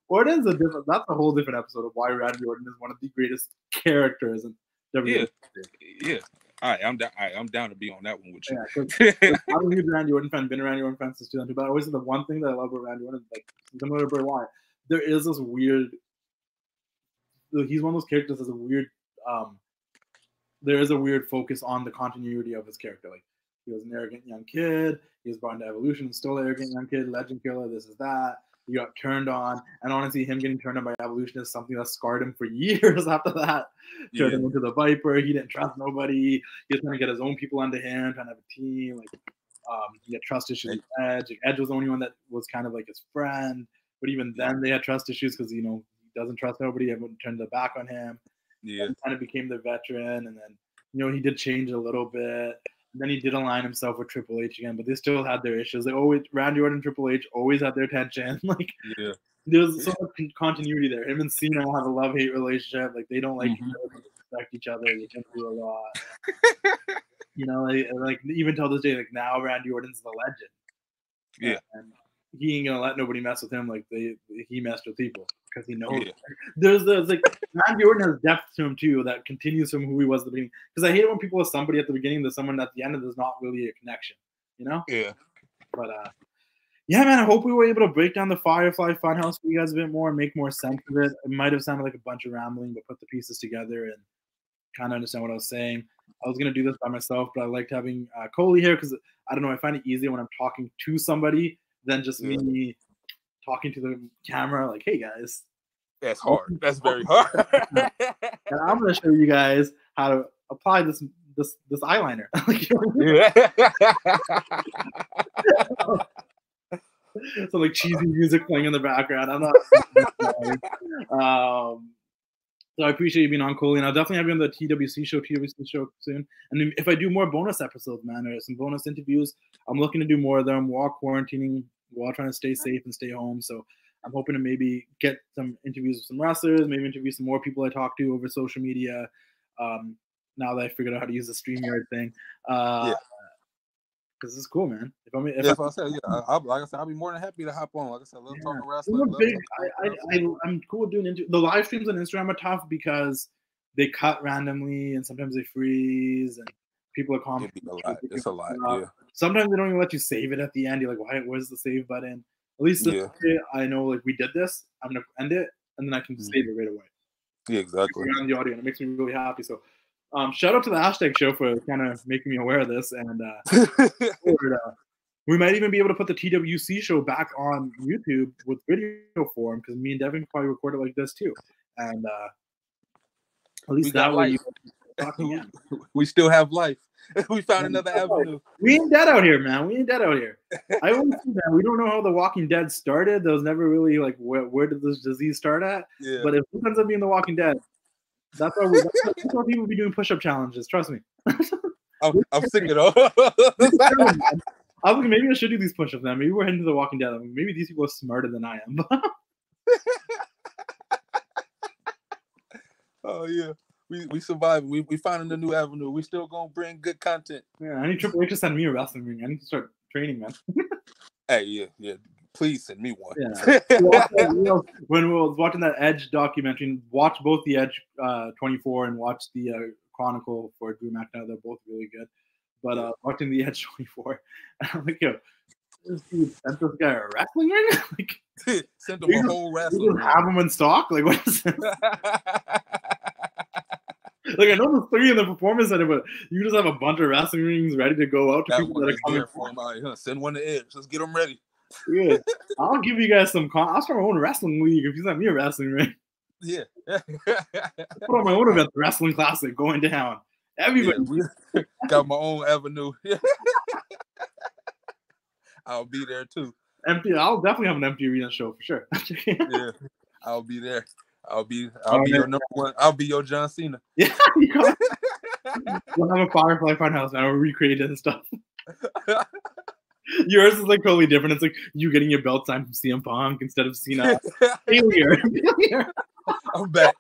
Orton's a different. That's a whole different episode of why Randy Orton is one of the greatest characters in WWE. Yeah. All right, I'm down. I'm down to be on that one with you. Yeah, I'm a huge Randy Orton fan. Been a Randy Orton fan since 2002. But I always say the one thing that I love about Randy Orton is, like, similar to Bray Wyatt, there is this weird. He's one of those characters that's a weird. There is a weird focus on the continuity of his character. Like, he was an arrogant young kid. He was brought into Evolution and still an arrogant young kid. Legend killer. This is that. He got turned on, and honestly, him getting turned on by Evolution is something that scarred him for years after that. Turned him into the Viper. He didn't trust nobody. He was trying to get his own people under him, trying to have a team. Like, he had trust issues with Edge. Like, Edge was the only one that was kind of like his friend, but even then, they had trust issues because, you know, he doesn't trust nobody. Everyone turned their back on him. Yeah, he kind of became the veteran, and then, you know, he did change a little bit. And then he did align himself with Triple H again, but they still had their issues. They always, Randy Orton and Triple H always had their tension. Like, there was so much continuity there. Him and Cena have a love-hate relationship. Like, they don't like respect each other. They tend to do a lot. You know, like even till this day, like, now Randy Orton's the legend. Yeah, and he ain't gonna let nobody mess with him like he messed with people because he knows. Yeah. There's like Randy Orton has depth to him too that continues from who he was at the beginning. Because I hate it when people are somebody at the beginning, there's someone at the end, and there's not really a connection. You know? Yeah. But yeah, man, I hope we were able to break down the Firefly Funhouse for you guys a bit more and make more sense of it. It might have sounded like a bunch of rambling, but put the pieces together and kind of understand what I was saying. I was gonna do this by myself, but I liked having Koley here because I don't know, I find it easier when I'm talking to somebody than just me talking to the camera, like, hey guys. That's hard. That's very hard. And I'm gonna show you guys how to apply this eyeliner. So like cheesy music playing in the background. I'm not so I appreciate you being on, Koley, and I'll definitely have you on the TWC show soon. And if I do more bonus episodes, man, or some bonus interviews, I'm looking to do more of them while quarantining, while trying to stay safe and stay home. So I'm hoping to maybe get some interviews with some wrestlers, maybe interview some more people I talk to over social media. Now that I figured out how to use the StreamYard thing. Because this is cool, man. Like I said, I'll be more than happy to hop on. Like I said, let's talk wrestling. I'm cool with doing the live streams on Instagram are tough because they cut randomly and sometimes they freeze and people are commenting. It's a lot. Yeah. Sometimes they don't even let you save it at the end. You're like, where's the save button? At least this day, I know, like, we did this. I'm gonna end it and then I can save it right away. Yeah, exactly. On the audio, and it makes me really happy. So. Shout out to the hashtag show for kind of making me aware of this, and we might even be able to put the TWC show back on YouTube with video form because me and Devin probably record it like this too, and at least that way we still have life. We found another avenue. We ain't dead out here, man. We ain't dead out here. I always see that. We don't know how The Walking Dead started. There was never really like where did this disease start at? Yeah. But if it ends up being The Walking Dead. That's why people be doing push-up challenges. Trust me. I'm sick of it. I was like, maybe I should do these push-ups now. Maybe we're heading to The Walking Dead. Maybe these people are smarter than I am. Oh yeah, we survived. We finding a new avenue. We still gonna bring good content. Yeah, I need Triple H to send me a wrestling ring. I need to start training, man. Hey, yeah. Please send me one. Yeah. When we were watching that Edge documentary, watch both the Edge 24 and watch the Chronicle for Drew McIntyre. They're both really good. But watching the Edge 24, I'm like, yo, this dude sent this guy a wrestling ring? Like, sent him a whole wrestling ring. Have him in stock? Like, what is this? Like, I know there's 3 in the performance center, but you just have a bunch of wrestling rings ready to go out to people that are coming for him. Send one to Edge. Let's get them ready. Yeah, I'll give you guys some. I'll start my own wrestling league if you send me a wrestling ring. Yeah. Put on my own event, Wrestling Classic, going down. Everybody. Yeah, got my own avenue. I'll be there too. Empty. I'll definitely have an empty arena show for sure. Yeah, I'll be there. I'll be your number one. I'll be your John Cena. Yeah, we'll have a Firefly Funhouse now. We'll recreate it and stuff. Yours is like totally different. It's like you getting your belt signed from CM Punk instead of Cena. Failure. I'm back.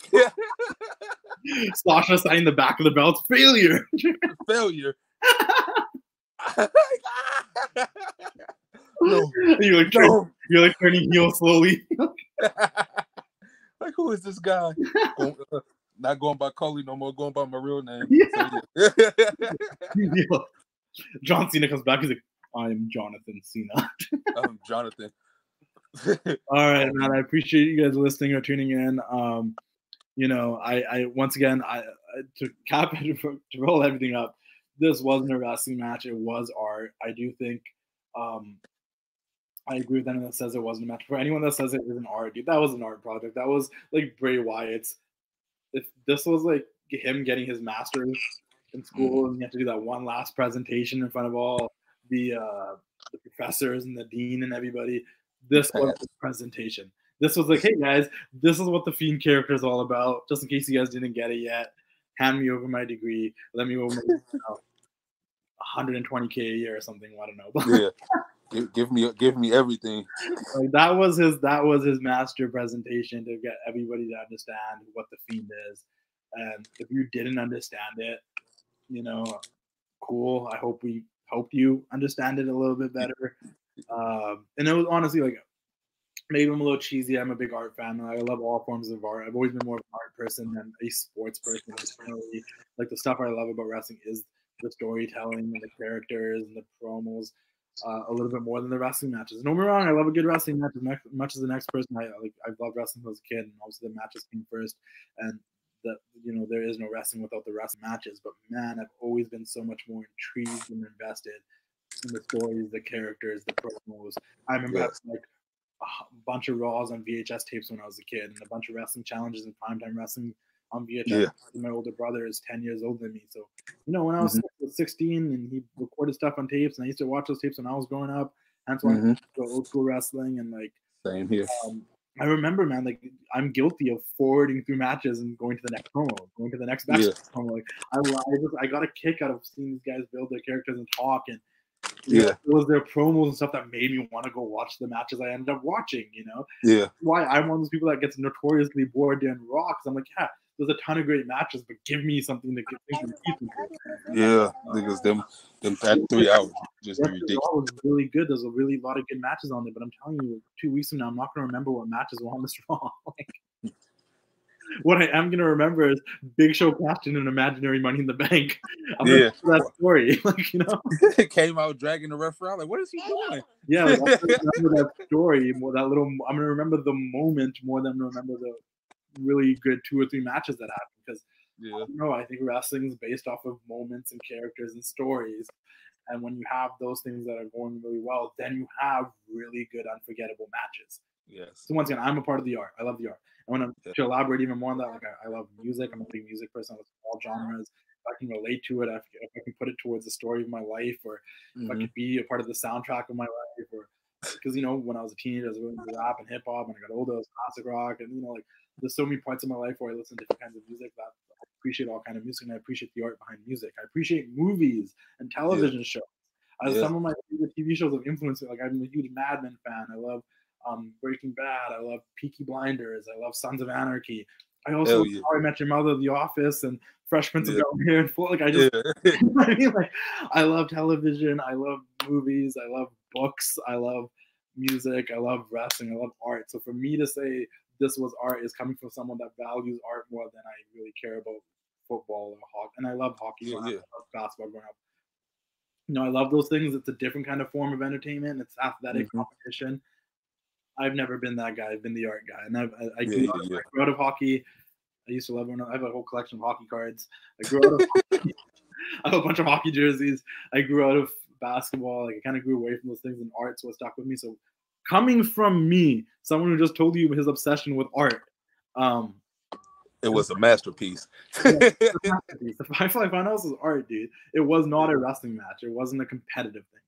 Sasha signing the back of the belt. Failure. Failure. No. You're like turning heel slowly. Like, who is this guy? Not going by Koley no more, going by my real name. Yeah. So, John Cena comes back. He's like, I'm Jonathan Cena. I'm Jonathan. All right, man. I appreciate you guys listening or tuning in. You know, I once again, to cap it, to roll everything up, this wasn't a wrestling match. It was art. I do think, I agree with anyone that says it wasn't a match. For anyone that says it isn't art, dude, that was an art project. That was like Bray Wyatt's. If this was like him getting his master's in school and he had to do that one last presentation in front of all the professors and the dean and everybody, this was the presentation. This was like, hey guys, this is what the Fiend character is all about. Just in case you guys didn't get it yet, hand me over my degree. Let me over my 120K a year or something. I don't know. Yeah. Give me everything. Like that was his master presentation to get everybody to understand what the Fiend is. And if you didn't understand it, you know, cool. I hope we helped you understand it a little bit better. And it was honestly like, maybe I'm a little cheesy. I'm a big art fan. I love all forms of art. I've always been more of an art person than a sports person. Generally, like the stuff I love about wrestling is the storytelling and the characters and the promos. A little bit more than the wrestling matches. Don't get me wrong, I love a good wrestling match as much as the next person. I've loved wrestling as a kid, and obviously the matches came first. And that, you know, there is no wrestling without the wrestling matches. But man, I've always been so much more intrigued and invested in the stories, the characters, the promos. I remember having like a bunch of Raws on VHS tapes when I was a kid, and a bunch of wrestling challenges and primetime wrestling on VHS. Yeah. My older brother is 10 years older than me. So, you know, when I was 16 and he recorded stuff on tapes, and I used to watch those tapes when I was growing up. That's why I go old school wrestling and like. Same here. I remember, man, like I'm guilty of forwarding through matches and going to the next promo, going to the next backstage promo. Like I got a kick out of seeing these guys build their characters and talk, and you know, it was their promos and stuff that made me want to go watch the matches I ended up watching. You know, why I'm one of those people that gets notoriously bored during Raw, because I'm like, yeah, there's a ton of great matches, but give me something to get things into. Yeah, because them that 3 hours just ridiculous. Raw was really good. There's a really lot of good matches on there, but I'm telling you, 2 weeks from now, I'm not going to remember what matches were on this Raw. Like, what I am going to remember is Big Show cashed in an imaginary Money in the Bank. I'm going to that story, like, you know, it came out dragging the referee. Like, what is he doing? Yeah, like, I'm going to remember that story more. I'm going to remember the moment more than remember the really good 2 or 3 matches that happened, because I don't know, I think wrestling is based off of moments and characters and stories, and when you have those things that are going really well, then you have really good unforgettable matches. Yes. So once again, I'm a part of the art. I love the art. I want to elaborate even more on that. Like I love music. I'm a big music person. I love all genres. If I can relate to it, if I can put it towards the story of my life, or if I could be a part of the soundtrack of my life, or because, you know, when I was a teenager, I was really into rap and hip hop, and I got older, it was classic rock, and, you know, like, there's so many parts of my life where I listen to different kinds of music that I appreciate all kinds of music, and I appreciate the art behind music. I appreciate movies and television shows. Some of my favorite TV shows have influenced me. Like, I'm a huge Mad Men fan. I love Breaking Bad. I love Peaky Blinders. I love Sons of Anarchy. I also love How I Met Your Mother, The Office, and Fresh Prince of Bel-Air, and full. Like, I just, you know what I mean? Like, I love television. I love movies. I love books. I love music. I love wrestling. I love art. So for me to say this was art is coming from someone that values art more than I really care about football or hockey. And I love hockey. I love basketball growing up. You know, I love those things. It's a different kind of form of entertainment. It's athletic competition. I've never been that guy. I've been the art guy. And I grew out of hockey. I used to love it. I have a whole collection of hockey cards. I grew out of hockey. I have a bunch of hockey jerseys. I grew out of basketball. Like, I kind of grew away from those things, and art's what stuck with me. So coming from me, someone who just told you his obsession with art, It was a masterpiece. The Firefly Funhouse was art, dude. It was not a wrestling match. It wasn't a competitive thing.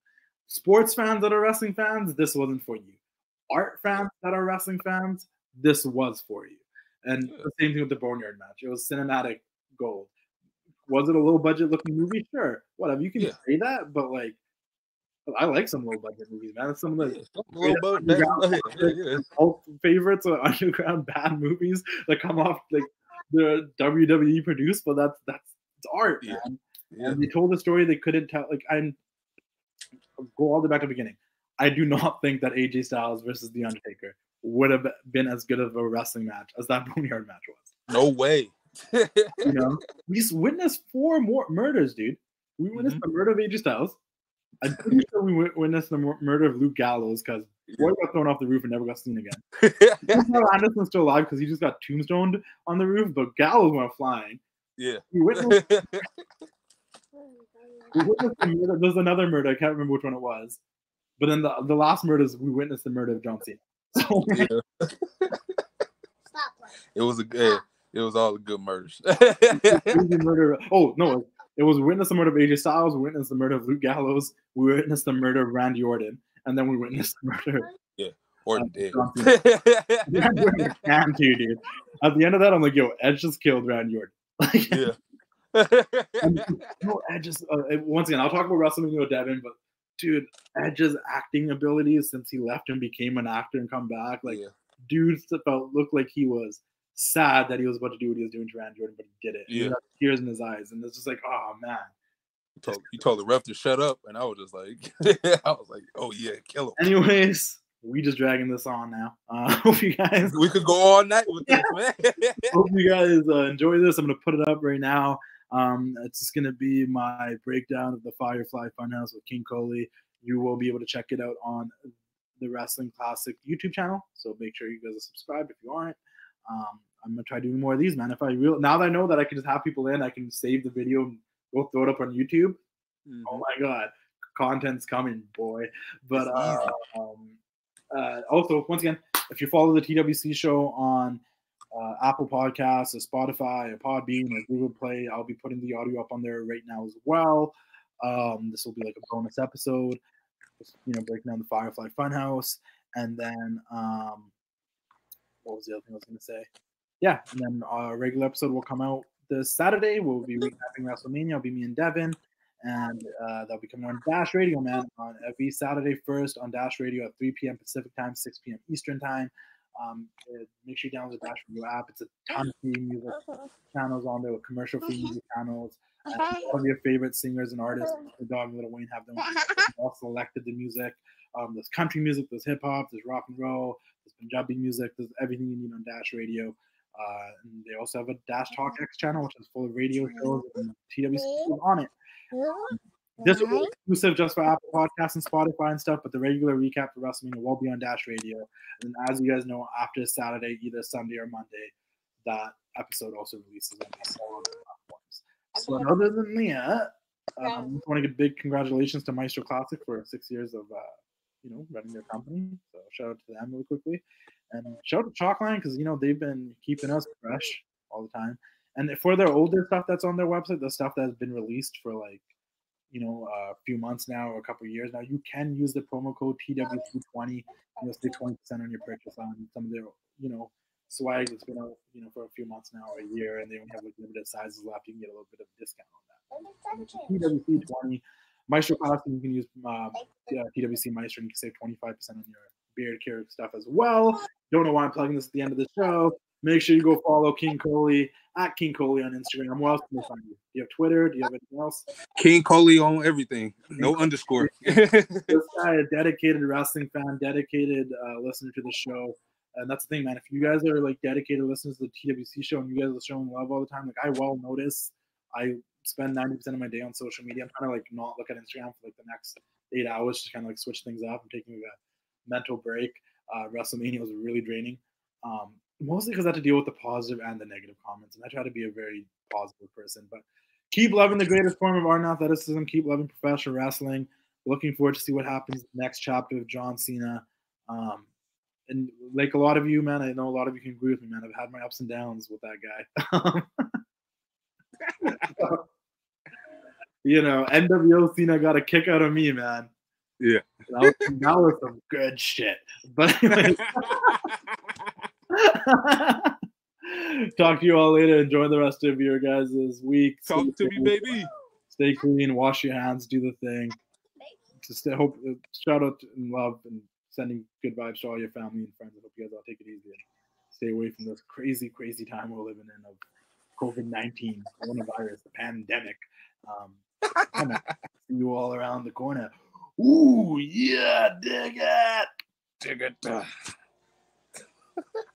Sports fans that are wrestling fans, this wasn't for you. Art fans that are wrestling fans, this was for you. And the same thing with the Boneyard match. It was cinematic gold. Was it a low budget looking movie? Sure. Whatever. You can say that, but like, I like some low budget movies, man. It's some of the favorites or underground bad movies that come off like the WWE produced, but that's it's art, man. And they told a story they couldn't tell. Like, I'm go all the way back to the beginning. I do not think that AJ Styles versus The Undertaker would have been as good of a wrestling match as that Boneyard match was. No way. You know, we just witnessed 4 more murders, dude. We witnessed the murder of AJ Styles. I'm pretty sure we witnessed the murder of Luke Gallows because Boy got thrown off the roof and never got seen again. Anderson's still alive because he just got tombstoned on the roof, but Gallows went flying. Yeah. We witnessed the murder. There's another murder. I can't remember which one it was. But then the last murder is we witnessed the murder of John Cena. So, it was all the good murders. Oh no, it was witness the murder of AJ Styles, we witnessed the murder of Luke Gallows, we witnessed the murder of Randy Orton, and then we witnessed the murder Orton dead. Damn, dude. At the end of that, I'm like, yo, Edge just killed Randy Orton. Edge just once again, I'll talk about Wrestlemania with Devin, but dude, Edge's acting abilities since he left and became an actor and come back, like dude looked like he was sad that he was about to do what he was doing to Randy Orton, but he did it. He had tears in his eyes, and it's just like, oh man. He told the ref to shut up, and I was just like, oh yeah, kill him. Anyways, we just dragging this on now. Hope you guys. We could go all night with this, man. Hope you guys enjoy this. I'm gonna put it up right now. It's just gonna be my breakdown of the Firefly Funhouse with King Koley. You will be able to check it out on the Wrestling Classic YouTube channel. So make sure you guys are subscribed if you aren't. I'm gonna try doing more of these, man. Now that I know that I can just have people in, I can save the video and go throw it up on YouTube. Oh my god, content's coming, boy. But also, once again, if you follow the TWC show on Apple Podcasts or Spotify or Podbean or Google Play, I'll be putting the audio up on there right now as well. This will be like a bonus episode, just, breaking down the Firefly Funhouse, and then what was the other thing I was going to say? Yeah, and then our regular episode will come out this Saturday. We'll be recapping WrestleMania. It'll be me and Devin, and that'll be coming on Dash Radio, man, on every Saturday first on Dash Radio at 3 p.m. Pacific time, 6 p.m. Eastern time. Make sure you download the Dash Radio app. It's a ton of free music channels on there with commercial-free music channels. All of your favorite singers and artists, the Dog and Little Wayne, have them all selected the music. There's country music, there's hip-hop, there's rock and roll, there's Punjabi music, there's everything you need on Dash Radio. And they also have a Dash Talk X channel, which is full of radio shows and TWC shows on it. This will be exclusive just for Apple Podcasts and Spotify and stuff, but the regular recap for WrestleMania will be on Dash Radio. And as you guys know, after Saturday, either Sunday or Monday, that episode also releases on all other platforms. So other than that, I just want to give big congratulations to Maestro Classic for 6 years of running their company. So shout out to them really quickly. And shout out to Chalkline because they've been keeping us fresh all the time. And for their older stuff that's on their website, the stuff that's been released for like a few months now or a couple of years now, you can use the promo code TWC20. You'll save 20% on your purchase on some of their swag that's been out for a few months now or a year, and they only have like limited sizes left. You can get a little bit of a discount on that. TWC20 Maestro Classic, you can use TWC Maestro and you can save 25% on your beard care stuff as well. Don't know why I'm plugging this at the end of the show. Make sure you go follow King Koley at King Koley on Instagram. Where else can they find you? Do you have Twitter? Do you have anything else? King Koley on everything. No underscore. This guy, a dedicated wrestling fan, dedicated listener to the show. And that's the thing, man. If you guys are like dedicated listeners to the TWC show and you guys are showing love all the time, like I well notice, I spend 90% of my day on social media. I'm trying to like not look at Instagram for like the next 8 hours, just kind of like switch things up. I'm taking a mental break. WrestleMania was really draining. Mostly because I had to deal with the positive and the negative comments, and I try to be a very positive person. But keep loving the greatest form of art and athleticism. Keep loving professional wrestling. Looking forward to see what happens next chapter of John Cena. and like a lot of you, man, I know a lot of you can agree with me, man. I've had my ups and downs with that guy. You know, NWO Cena got a kick out of me, man. Yeah. That was some good shit. But anyway, talk to you all later. Enjoy the rest of your guys' week. Talk to me, baby. Stay clean. Wash your hands. Do the thing. Just hope, shout out and love and sending good vibes to all your family and friends. I hope you guys all take it easy and stay away from this crazy, crazy time we're living in of COVID-19, coronavirus, the pandemic. See you all around the corner. Ooh, yeah, dig it. Dig it.